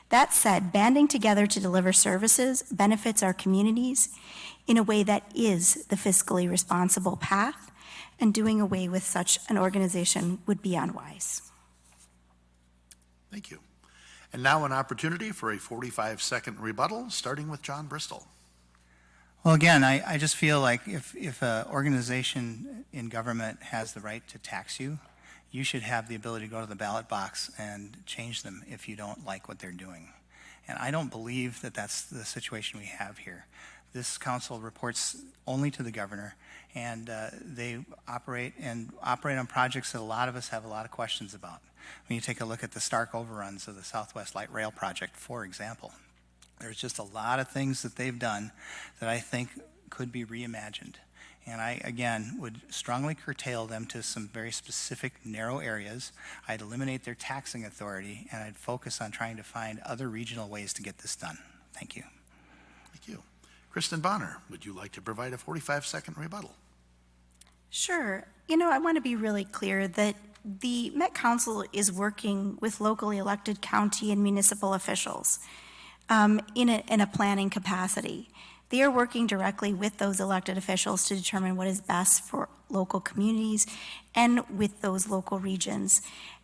That said, banding together to deliver services benefits our communities in a way that is the fiscally responsible path, and doing away with such an organization would be unwise. Thank you. And now an opportunity for a 45-second rebuttal, starting with John Bristol. Well, again, I just feel like if an organization in government has the right to tax you, you should have the ability to go to the ballot box and change them if you don't like what they're doing. And I don't believe that that's the situation we have here. This council reports only to the governor, and they operate on projects that a lot of us have a lot of questions about. When you take a look at the stark overruns of the Southwest Light Rail project, for example, there's just a lot of things that they've done that I think could be reimagined. And I, again, would strongly curtail them to some very specific, narrow areas. I'd eliminate their taxing authority, and I'd focus on trying to find other regional ways to get this done. Thank you. Thank you. Kristen Bonner, would you like to provide a 45-second rebuttal? Sure. You know, I want to be really clear that the Met Council is working with locally elected county and municipal officials in a planning capacity. They are working directly with those elected officials to determine what is best for local communities and with those local regions.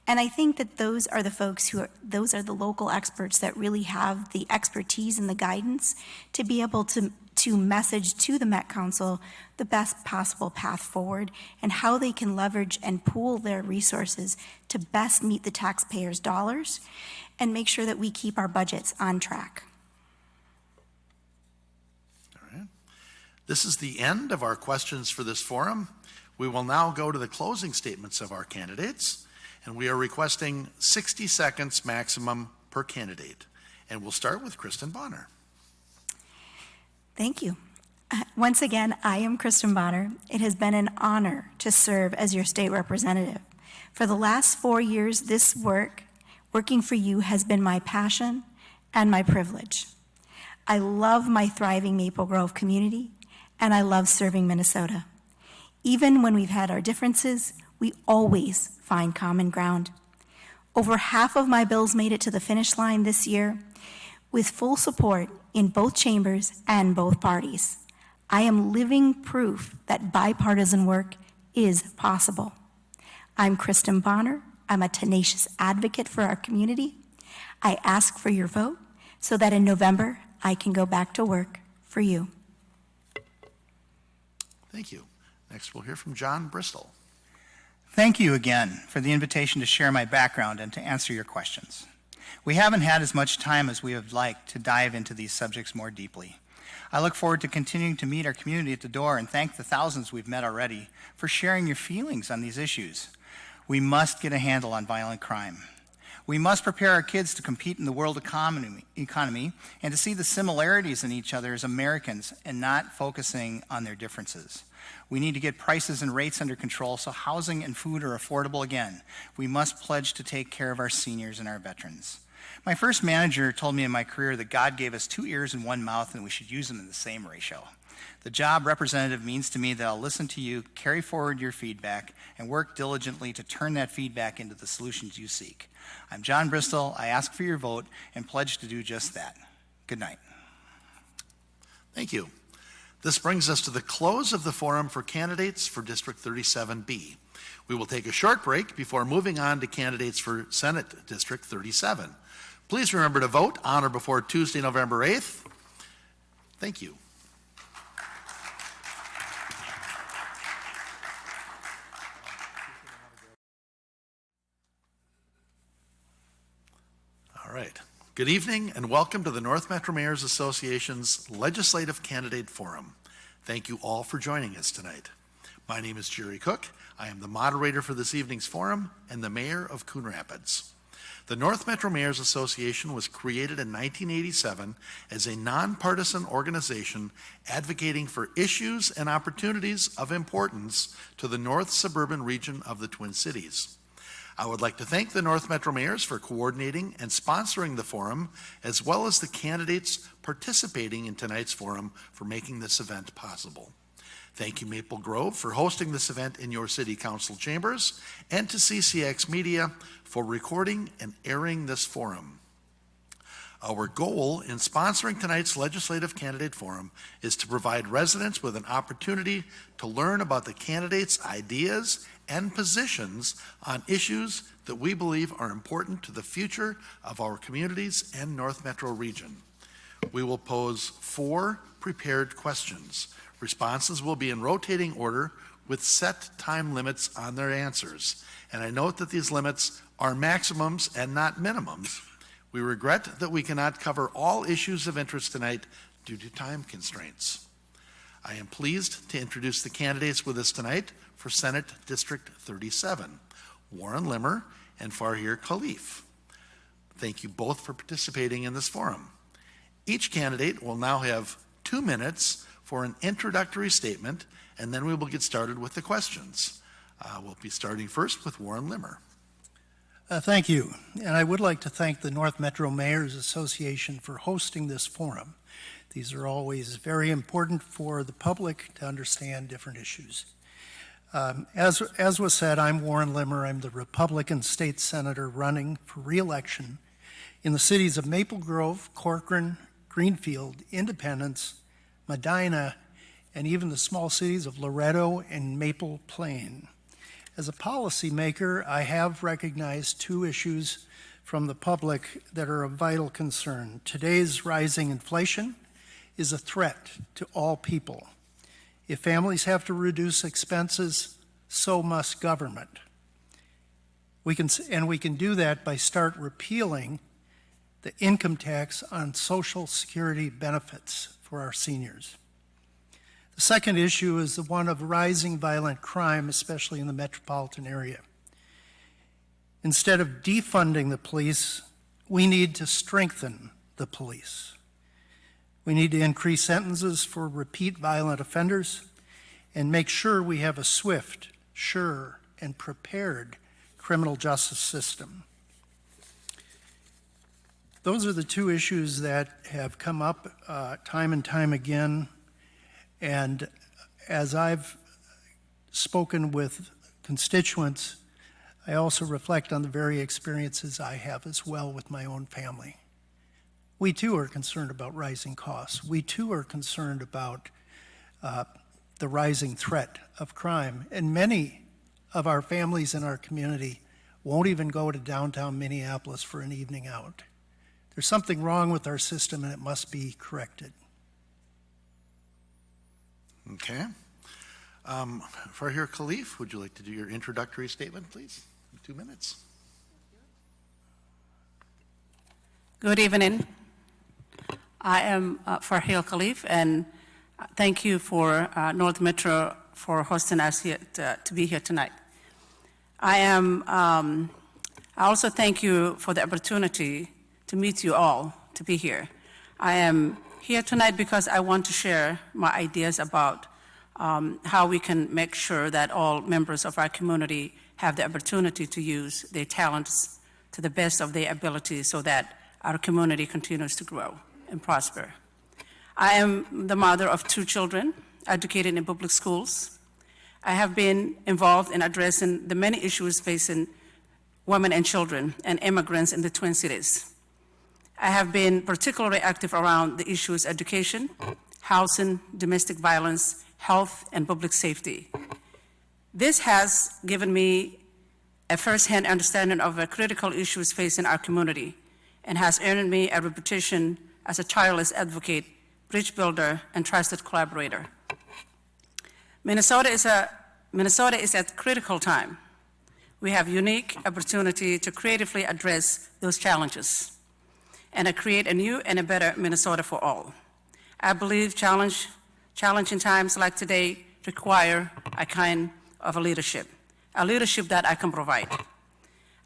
And I think that those are the local experts that really have the expertise and the guidance to be able to message to the Met Council the best possible path forward and how they can leverage and pool their resources to best meet the taxpayers' dollars and make sure that we keep our budgets on track. This is the end of our questions for this forum. We will now go to the closing statements of our candidates, and we are requesting 60 seconds maximum per candidate. And we'll start with Kristen Bonner. Thank you. Once again, I am Kristen Bonner. It has been an honor to serve as your state representative. For the last 4 years, this working for you has been my passion and my privilege. I love my thriving Maple Grove community, and I love serving Minnesota. Even when we've had our differences, we always find common ground. Over half of my bills made it to the finish line this year with full support in both chambers and both parties. I am living proof that bipartisan work is possible. I'm Kristen Bonner. I'm a tenacious advocate for our community. I ask for your vote so that in November I can go back to work for you. Thank you. Next, we'll hear from John Bristol. Thank you again for the invitation to share my background and to answer your questions. We haven't had as much time as we would like to dive into these subjects more deeply. I look forward to continuing to meet our community at the door and thank the thousands we've met already for sharing your feelings on these issues. We must get a handle on violent crime. We must prepare our kids to compete in the world economy and to see the similarities in each other as Americans and not focusing on their differences. We need to get prices and rates under control so housing and food are affordable again. We must pledge to take care of our seniors and our veterans. My first manager told me in my career that God gave us 2 ears and 1 mouth and we should use them in the same ratio. The job representative means to me that I'll listen to you, carry forward your feedback, and work diligently to turn that feedback into the solutions you seek. I'm John Bristol. I ask for your vote and pledge to do just that. Good night. Thank you. This brings us to the close of the forum for candidates for District 37B. We will take a short break before moving on to candidates for Senate District 37. Please remember to vote on or before Tuesday, November 8th. Thank you. All right. Good evening and welcome to the North Metro Mayors Association's Legislative Candidate Forum. Thank you all for joining us tonight. My name is Jerry Cook. I am the moderator for this evening's forum and the mayor of Coon Rapids. The North Metro Mayors Association was created in 1987 as a nonpartisan organization advocating for issues and opportunities of importance to the North Suburban region of the Twin Cities. I would like to thank the North Metro Mayors for coordinating and sponsoring the forum, as well as the candidates participating in tonight's forum for making this event possible. Thank you, Maple Grove, for hosting this event in your city council chambers, and to CCX Media for recording and airing this forum. Our goal in sponsoring tonight's Legislative Candidate Forum is to provide residents with an opportunity to learn about the candidates' ideas and positions on issues that we believe are important to the future of our communities and North Metro region. We will pose 4 prepared questions. Responses will be in rotating order with set time limits on their answers. And I note that these limits are maximums and not minimums. We regret that we cannot cover all issues of interest tonight due to time constraints. I am pleased to introduce the candidates with us tonight for Senate District 37, Warren Limmer and Farhir Khalif. Thank you both for participating in this forum. Each candidate will now have 2 minutes for an introductory statement, and then we will get started with the questions. We'll be starting first with Warren Limmer. Thank you. And I would like to thank the North Metro Mayors Association for hosting this forum. These are always very important for the public to understand different issues. As was said, I'm Warren Limmer. I'm the Republican state senator running for re-election in the cities of Maple Grove, Corcoran, Greenfield, Independence, Medina, and even the small cities of Loretto and Maple Plain. As a policymaker, I have recognized 2 issues from the public that are of vital concern. Today's rising inflation is a threat to all people. If families have to reduce expenses, so must government. We can do that by start repealing the income tax on Social Security benefits for our seniors. The second issue is the one of rising violent crime, especially in the metropolitan area. Instead of defunding the police, we need to strengthen the police. We need to increase sentences for repeat violent offenders and make sure we have a swift, sure, and prepared criminal justice system. Those are the 2 issues that have come up time and time again. And as I've spoken with constituents, I also reflect on the very experiences I have as well with my own family. We too are concerned about rising costs. We too are concerned about the rising threat of crime. And many of our families in our community won't even go to downtown Minneapolis for an evening out. There's something wrong with our system and it must be corrected. Okay. Farhir Khalif, would you like to do your introductory statement, please? 2 minutes. Good evening. I am Farhir Khalif, and thank you for North Metro for hosting us here to be here tonight. I also thank you for the opportunity to meet you all, to be here. I am here tonight because I want to share my ideas about how we can make sure that all members of our community have the opportunity to use their talents to the best of their ability so that our community continues to grow and prosper. I am the mother of 2 children, educated in public schools. I have been involved in addressing the many issues facing women and children and immigrants in the Twin Cities. I have been particularly active around the issues education, housing, domestic violence, health, and public safety. This has given me a first-hand understanding of the critical issues facing our community and has earned me a reputation as a tireless advocate, bridge builder, and trusted collaborator. Minnesota is at a critical time. We have unique opportunity to creatively address those challenges and to create a new and a better Minnesota for all. I believe challenging times like today require a kind of a leadership that I can provide.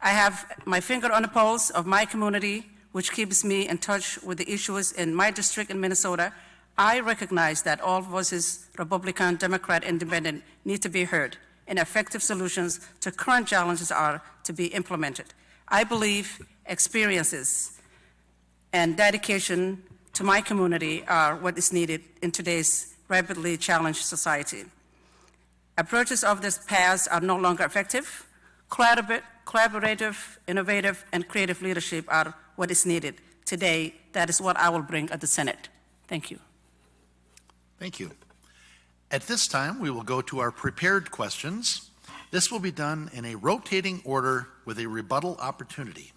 I have my finger on the pulse of my community, which keeps me in touch with the issues in my district in Minnesota. I recognize that all voices, Republican, Democrat, Independent, need to be heard, and effective solutions to current challenges are to be implemented. I believe experiences and dedication to my community are what is needed in today's rapidly challenged society. Approaches of this past are no longer effective. Collaborative, innovative, and creative leadership are what is needed. Today, that is what I will bring at the Senate. Thank you. Thank you. At this time, we will go to our prepared questions. This will be done in a rotating order with a rebuttal opportunity.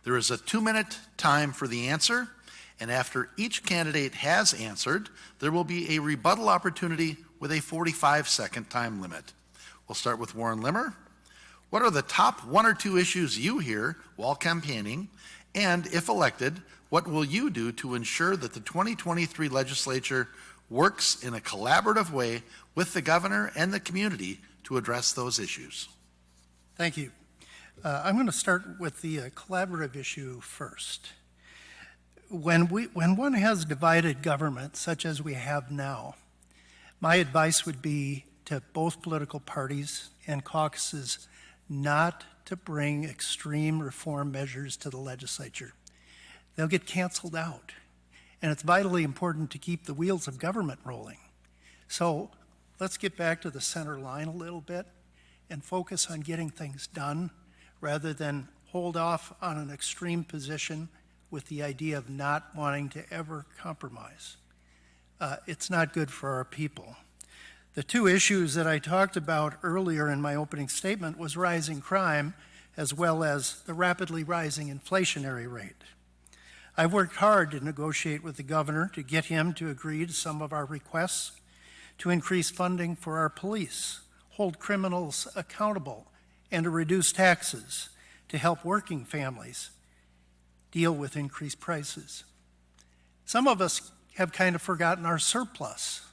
There is a 2-minute time for the answer, and after each candidate has answered, there will be a rebuttal opportunity with a 45-second time limit. We'll start with Warren Limmer. What are the top 1 or 2 issues you hear while campaigning? And if elected, what will you do to ensure that the 2023 legislature works in a collaborative way with the governor and the community to address those issues? Thank you. I'm going to start with the collaborative issue first. When one has divided government, such as we have now, my advice would be to both political parties and caucuses not to bring extreme reform measures to the legislature. They'll get canceled out. And it's vitally important to keep the wheels of government rolling. So let's get back to the center line a little bit and focus on getting things done rather than hold off on an extreme position with the idea of not wanting to ever compromise. It's not good for our people. The 2 issues that I talked about earlier in my opening statement was rising crime as well as the rapidly rising inflationary rate. I've worked hard to negotiate with the governor to get him to agree to some of our requests to increase funding for our police, hold criminals accountable, and to reduce taxes to help working families deal with increased prices. Some of us have kind of forgotten our surplus,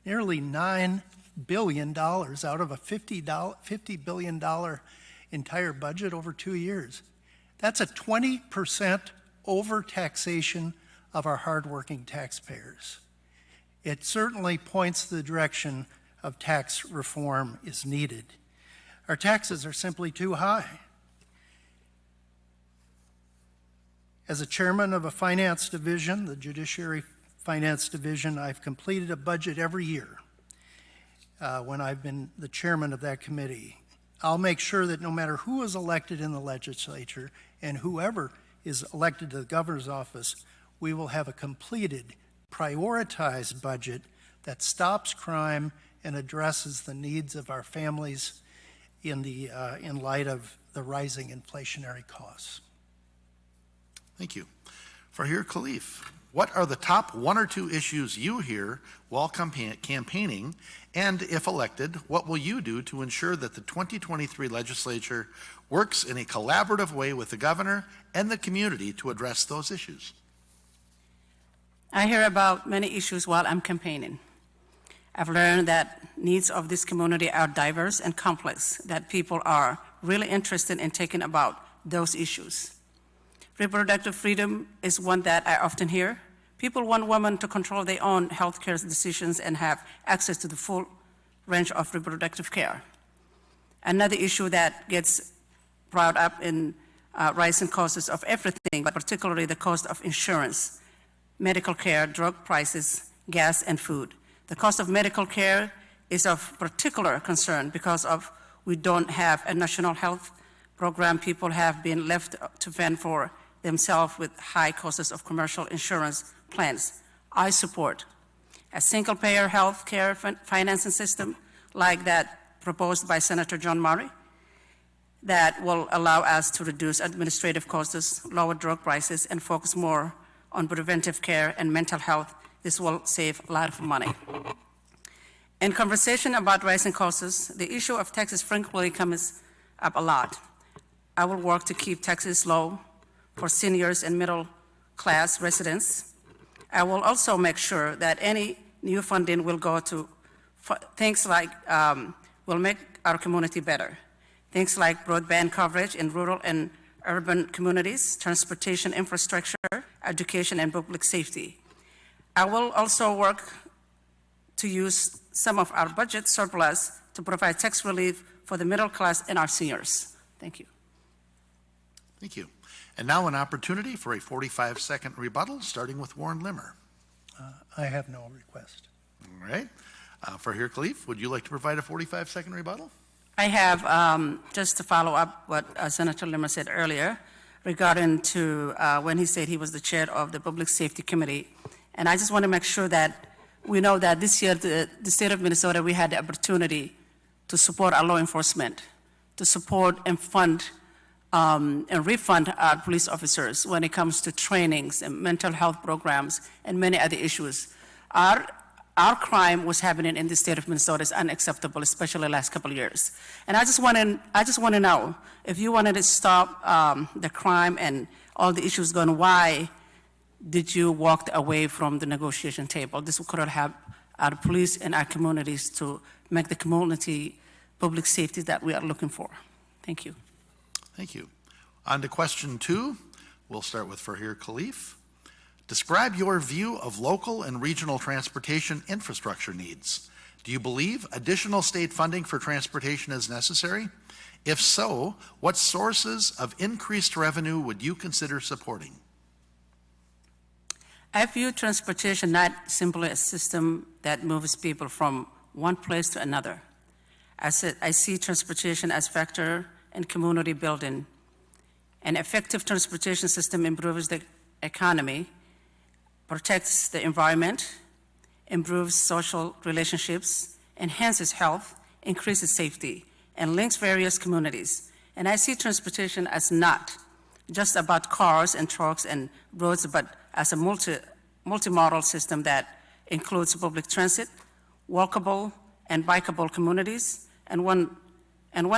nearly $9 billion out of a $50 billion entire budget over 2 years. That's a 20% over-taxation of our hardworking taxpayers. It certainly points the direction of tax reform is needed. Our taxes are simply too high. As a chairman of a finance division, the Judiciary Finance Division, I've completed a budget every year when I've been the chairman of that committee. I'll make sure that no matter who is elected in the legislature and whoever is elected to the governor's office, we will have a completed, prioritized budget that stops crime and addresses the needs of our families in light of the rising inflationary costs. Thank you. Fahir Khalif, what are the top 1 or 2 issues you hear while campaigning? And if elected, what will you do to ensure that the 2023 legislature works in a collaborative way with the governor and the community to address those issues? I hear about many issues while I'm campaigning. I've learned that needs of this community are diverse and complex, that people are really interested in taking about those issues. Reproductive freedom is one that I often hear. People want women to control their own health care decisions and have access to the full range of reproductive care. Another issue that gets brought up in rising costs of everything, but particularly the cost of insurance, medical care, drug prices, gas, and food. The cost of medical care is of particular concern because of we don't have a national health program. People have been left to fend for themselves with high costs of commercial insurance plans. I support a single-payer health care financing system like that proposed by Senator John Murray that will allow us to reduce administrative costs, lower drug prices, and focus more on preventive care and mental health. This will save a lot of money. In conversation about rising costs, the issue of taxes frequently comes up a lot. I will work to keep taxes low for seniors and middle-class residents. I will also make sure that any new funding will go to things like will make our community better. Things like broadband coverage in rural and urban communities, transportation infrastructure, education, and public safety. I will also work to use some of our budget surplus to provide tax relief for the middle class and our seniors. Thank you. Thank you. And now an opportunity for a 45-second rebuttal, starting with Warren Limmer. I have no request. All right. For Here Khalif, would you like to provide a 45-second rebuttal? I have, just to follow up what Senator Limmer said earlier regarding to when he said he was the chair of the Public Safety Committee. And I just want to make sure that we know that this year, the state of Minnesota, we had the opportunity to support our law enforcement, to support and fund and refund our police officers when it comes to trainings and mental health programs and many other issues. Our crime was happening in the state of Minnesota is unacceptable, especially the last couple of years. And I just want to know if you wanted to stop the crime and all the issues going, why did you walk away from the negotiation table? This could have our police and our communities to make the community public safety that we are looking for. Thank you. Thank you. On to question 2. We'll start with Fahir Khalif. Describe your view of local and regional transportation infrastructure needs. Do you believe additional state funding for transportation is necessary? If so, what sources of increased revenue would you consider supporting? I view transportation not simply a system that moves people from one place to another. I see transportation as factor in community building. An effective transportation system improves the economy, protects the environment, improves social relationships, enhances health, increases safety, and links various communities. And I see transportation as not just about cars and trucks and roads, but as a multimodal system that includes public transit, walkable and bikeable communities, and one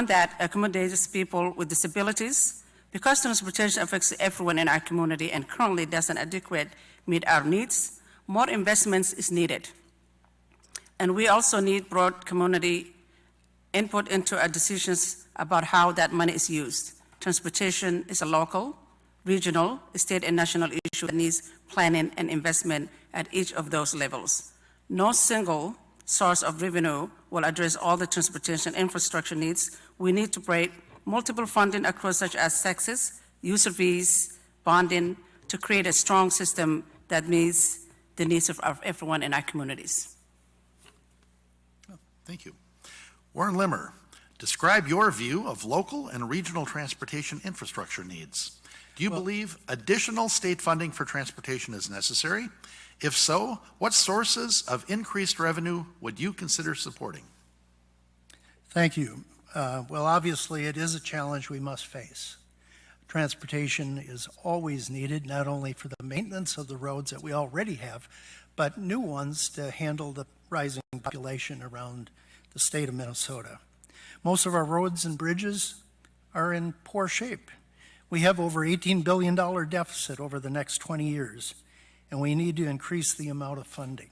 that accommodates people with disabilities. Because transportation affects everyone in our community and currently doesn't adequately meet our needs, more investments is needed. And we also need broad community input into our decisions about how that money is used. Transportation is a local, regional, state, and national issue that needs planning and investment at each of those levels. No single source of revenue will address all the transportation infrastructure needs. We need to break multiple funding across such as taxes, user fees, bonding, to create a strong system that meets the needs of everyone in our communities. Thank you. Warren Limmer, describe your view of local and regional transportation infrastructure needs. Do you believe additional state funding for transportation is necessary? If so, what sources of increased revenue would you consider supporting? Thank you. Well, obviously, it is a challenge we must face. Transportation is always needed, not only for the maintenance of the roads that we already have, but new ones to handle the rising population around the state of Minnesota. Most of our roads and bridges are in poor shape. We have over $18 billion deficit over the next 20 years, and we need to increase the amount of funding.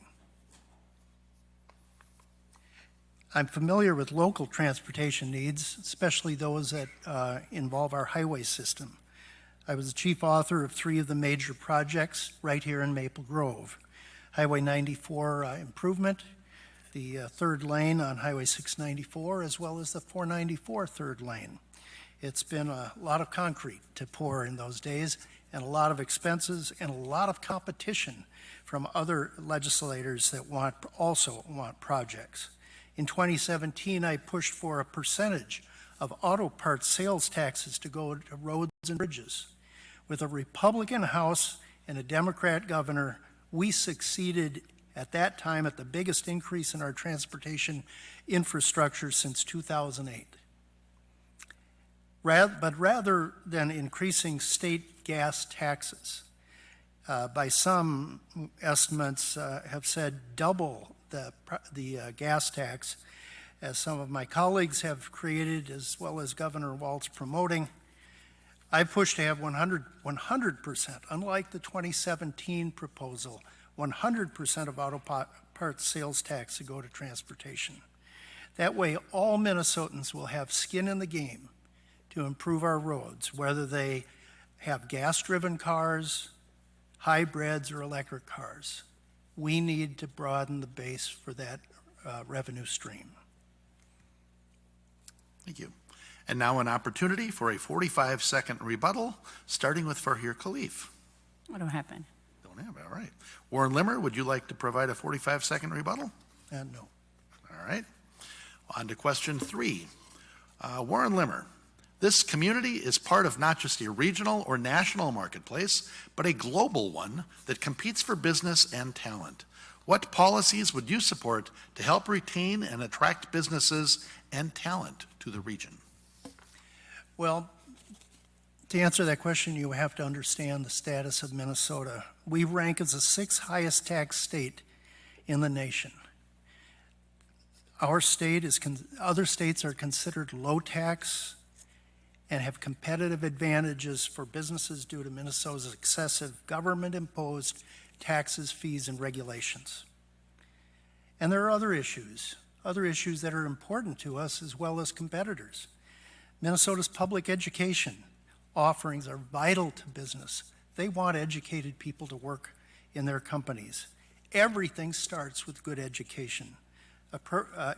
I'm familiar with local transportation needs, especially those that involve our highway system. I was the chief author of 3 of the major projects right here in Maple Grove. Highway 94 improvement, the third lane on Highway 694, as well as the 494 third lane. It's been a lot of concrete to pour in those days, and a lot of expenses and a lot of competition from other legislators that also want projects. In 2017, I pushed for a percentage of auto parts sales taxes to go to roads and bridges. With a Republican House and a Democrat governor, we succeeded at that time at the biggest increase in our transportation infrastructure since 2008. But rather than increasing state gas taxes, by some estimates have said double the gas tax, as some of my colleagues have created, as well as Governor Walz promoting, I pushed to have 100%, unlike the 2017 proposal, 100% of auto parts sales tax to go to transportation. That way, all Minnesotans will have skin in the game to improve our roads, whether they have gas-driven cars, hybrids, or electric cars. We need to broaden the base for that revenue stream. Thank you. And now an opportunity for a 45-second rebuttal, starting with Farhir Khalif. I don't have any. Don't have it, all right. Warren Limmer, would you like to provide a 45-second rebuttal? No. All right. On to question 3. Warren Limmer, this community is part of not just a regional or national marketplace, but a global one that competes for business and talent. What policies would you support to help retain and attract businesses and talent to the region? Well, to answer that question, you have to understand the status of Minnesota. We rank as the 6th highest tax state in the nation. Our state other states are considered low tax and have competitive advantages for businesses due to Minnesota's excessive government-imposed taxes, fees, and regulations. And there are other issues that are important to us as well as competitors. Minnesota's public education offerings are vital to business. They want educated people to work in their companies. Everything starts with good education.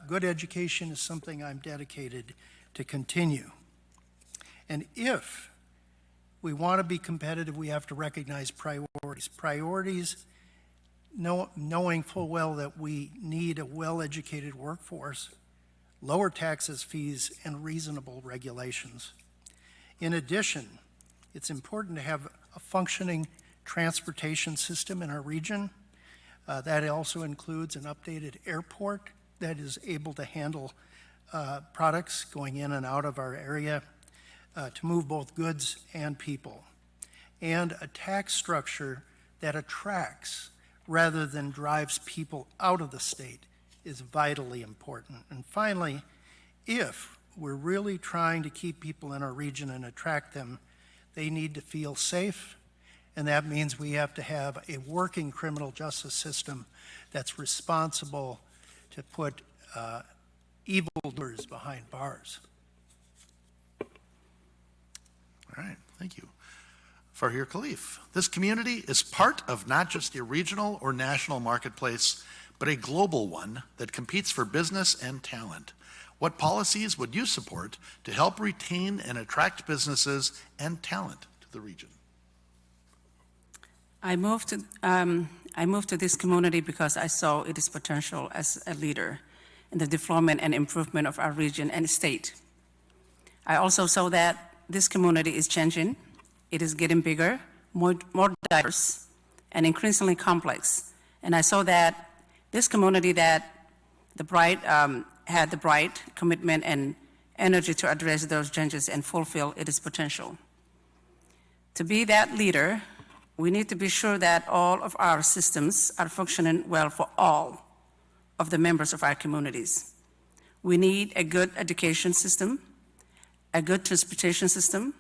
Good education is something I'm dedicated to continue. And if we want to be competitive, we have to recognize priorities. Priorities, knowing full well that we need a well-educated workforce, lower taxes, fees, and reasonable regulations. In addition, it's important to have a functioning transportation system in our region. That also includes an updated airport that is able to handle products going in and out of our area to move both goods and people. And a tax structure that attracts rather than drives people out of the state is vitally important. And finally, if we're really trying to keep people in our region and attract them, they need to feel safe, and that means we have to have a working criminal justice system that's responsible to put evildoers behind bars. All right, thank you. Farhir Khalif, this community is part of not just a regional or national marketplace, but a global one that competes for business and talent. What policies would you support to help retain and attract businesses and talent to the region? I moved to this community because I saw its potential as a leader in the development and improvement of our region and state. I also saw that this community is changing. It is getting bigger, more diverse, and increasingly complex. And I saw that this community that had the bright commitment and energy to address those changes and fulfill its potential. To be that leader, we need to be sure that all of our systems are functioning well for all of the members of our communities. We need a good education system, a good transportation system,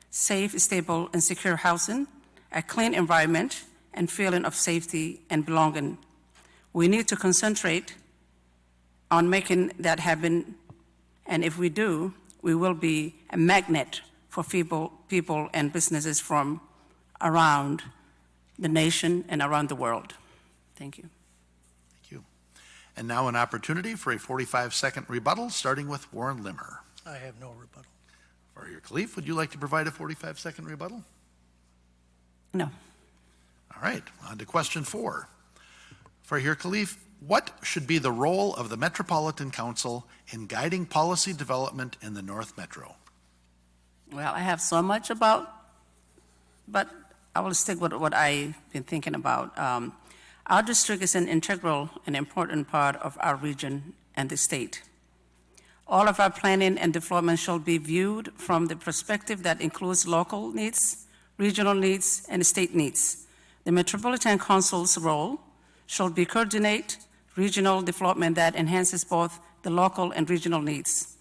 safe, stable, and secure housing, a clean environment, and feeling of safety and belonging. We need to concentrate on making that happen, and if we do, we will be a magnet for people and businesses from around the nation and around the world. Thank you. Thank you. And now an opportunity for a 45-second rebuttal, starting with Warren Limmer. I have no rebuttal. Farhir Khalif, would you like to provide a 45-second rebuttal? No. All right, on to question 4. Farhir Khalif, what should be the role of the Metropolitan Council in guiding policy development in the North Metro? Well, I have so much about, but I will stick with what I've been thinking about. Our district is an integral and important part of our region and the state. All of our planning and development shall be viewed from the perspective that includes local needs, regional needs, and state needs. The Metropolitan Council's role shall be coordinate regional development that enhances both the local and regional needs.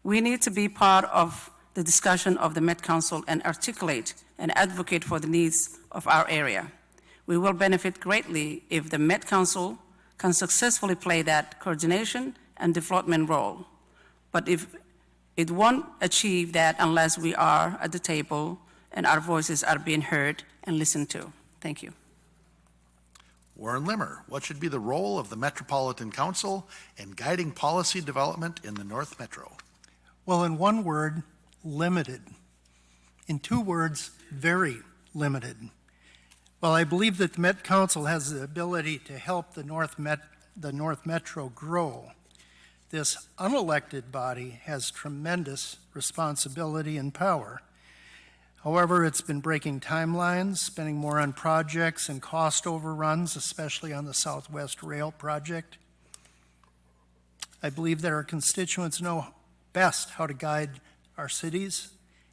We need to be part of the discussion of the Met Council and articulate and advocate for the needs of our area. We will benefit greatly if the Met Council can successfully play that coordination and development role. But if it won't achieve that unless we are at the table and our voices are being heard and listened to. Thank you. Warren Limmer, what should be the role of the Metropolitan Council in guiding policy development in the North Metro? Well, in one word, limited. In 2 words, very limited. Well, I believe that the Met Council has the ability to help the North Metro grow. This unelected body has tremendous responsibility and power. However, it's been breaking timelines, spending more on projects and cost overruns, especially on the Southwest Rail project. I believe that our constituents know best how to guide our cities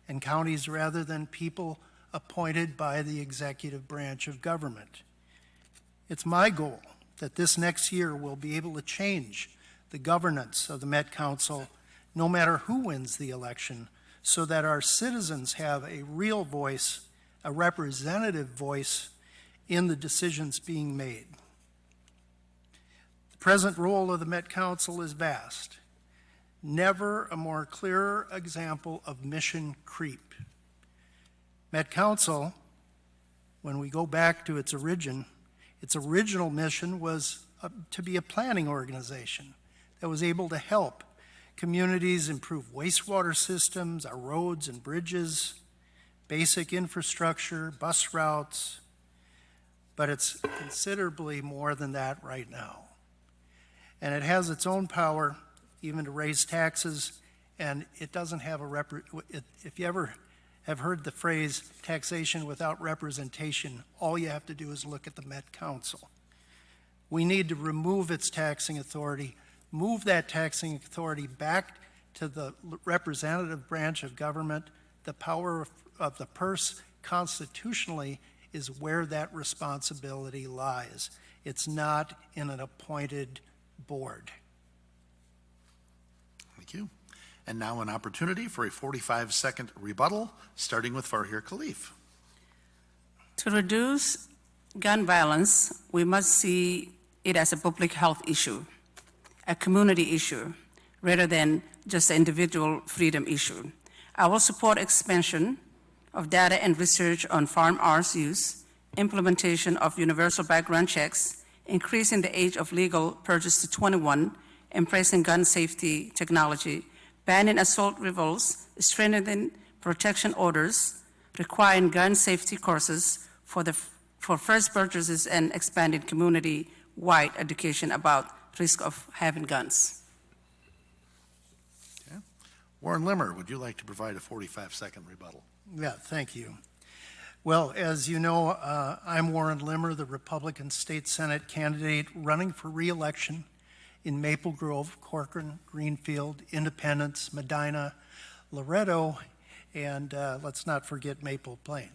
and counties rather than people appointed by the executive branch of government. It's my goal that this next year we'll be able to change the governance of the Met Council no matter who wins the election, so that our citizens have a real voice, a representative voice in the decisions being made. The present role of the Met Council is vast. Never a more clearer example of mission creep. Met Council, when we go back to its original mission was to be a planning organization that was able to help communities improve wastewater systems, our roads and bridges, basic infrastructure, bus routes, but it's considerably more than that right now. And it has its own power even to raise taxes, and it doesn't have if you ever have heard the phrase taxation without representation, all you have to do is look at the Met Council. We need to remove its taxing authority, move that taxing authority back to the representative branch of government. The power of the purse constitutionally is where that responsibility lies. It's not in an appointed board. Thank you. And now an opportunity for a 45-second rebuttal, starting with Farhir Khalif. To reduce gun violence, we must see it as a public health issue, a community issue, rather than just an individual freedom issue. I will support expansion of data and research on firearms use, implementation of universal background checks, increasing the age of legal purchase to 21, embracing gun safety technology, banning assault rifles, strengthening protection orders, requiring gun safety courses for first purchases, and expanding community-wide education about risk of having guns. Okay. Warren Limmer, would you like to provide a 45-second rebuttal? Yeah, thank you. Well, as you know, I'm Warren Limmer, the Republican State Senate candidate running for re-election in Maple Grove, Corcoran, Greenfield, Independence, Medina, Loretto, and let's not forget Maple Plain.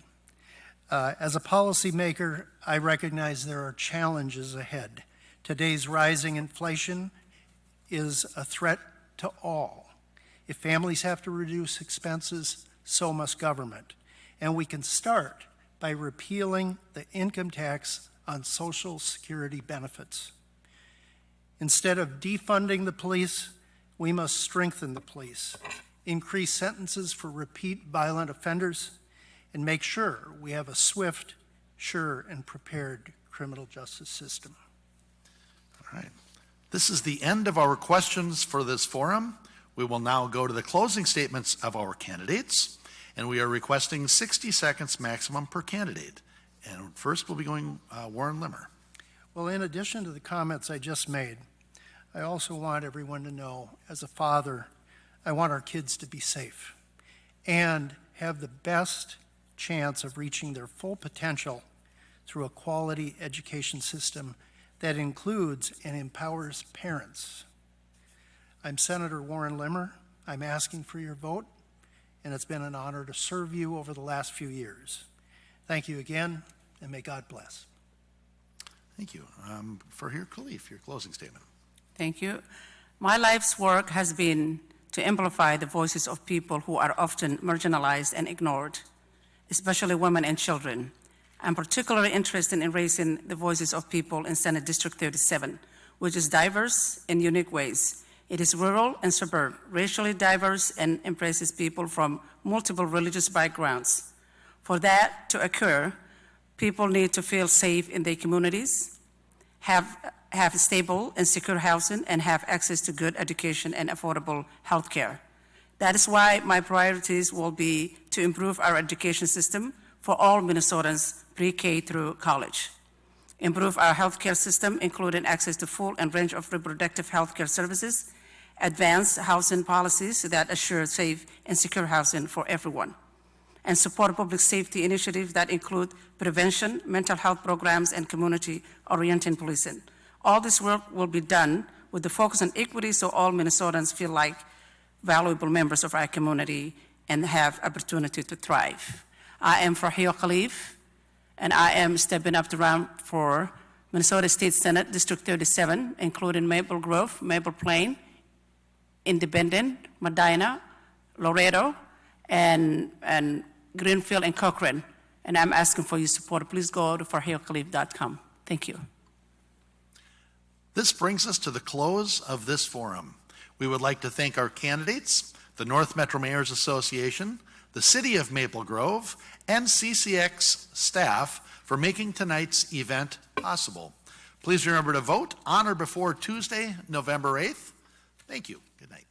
As a policymaker, I recognize there are challenges ahead. Today's rising inflation is a threat to all. If families have to reduce expenses, so must government. And we can start by repealing the income tax on Social Security benefits. Instead of defunding the police, we must strengthen the police, increase sentences for repeat violent offenders, and make sure we have a swift, sure, and prepared criminal justice system. All right. This is the end of our questions for this forum. We will now go to the closing statements of our candidates, and we are requesting 60 seconds maximum per candidate. And first will be going Warren Limmer. Well, in addition to the comments I just made, I also want everyone to know, as a father, I want our kids to be safe and have the best chance of reaching their full potential through a quality education system that includes and empowers parents. I'm Senator Warren Limmer. I'm asking for your vote, and it's been an honor to serve you over the last few years. Thank you again, and may God bless. Thank you. Farhir Khalif, your closing statement. Thank you. My life's work has been to amplify the voices of people who are often marginalized and ignored, especially women and children. I'm particularly interested in raising the voices of people in Senate District 37, which is diverse in unique ways. It is rural and suburban, racially diverse, and embraces people from multiple religious backgrounds. For that to occur, people need to feel safe in their communities, have stable and secure housing, and have access to good education and affordable health care. That is why my priorities will be to improve our education system for all Minnesotans, pre-K through college. Improve our healthcare system, including access to full and range of reproductive healthcare services, advance housing policies that assure safe and secure housing for everyone, and support public safety initiatives that include prevention, mental health programs, and community-oriented policing. All this work will be done with the focus on equity so all Minnesotans feel like valuable members of our community and have opportunity to thrive. I am Farhir Khalif, and I am stepping up to run for Minnesota State Senate District 37, including Maple Grove, Maple Plain, Independent, Medina, Loretto, and Greenfield and Cochrane. And I'm asking for your support. Please go to farhirkhalif.com. Thank you. This brings us to the close of this forum. We would like to thank our candidates, the North Metro Mayors Association, the City of Maple Grove, and CCX staff for making tonight's event possible. Please remember to vote on or before Tuesday, November 8th. Thank you. Good night.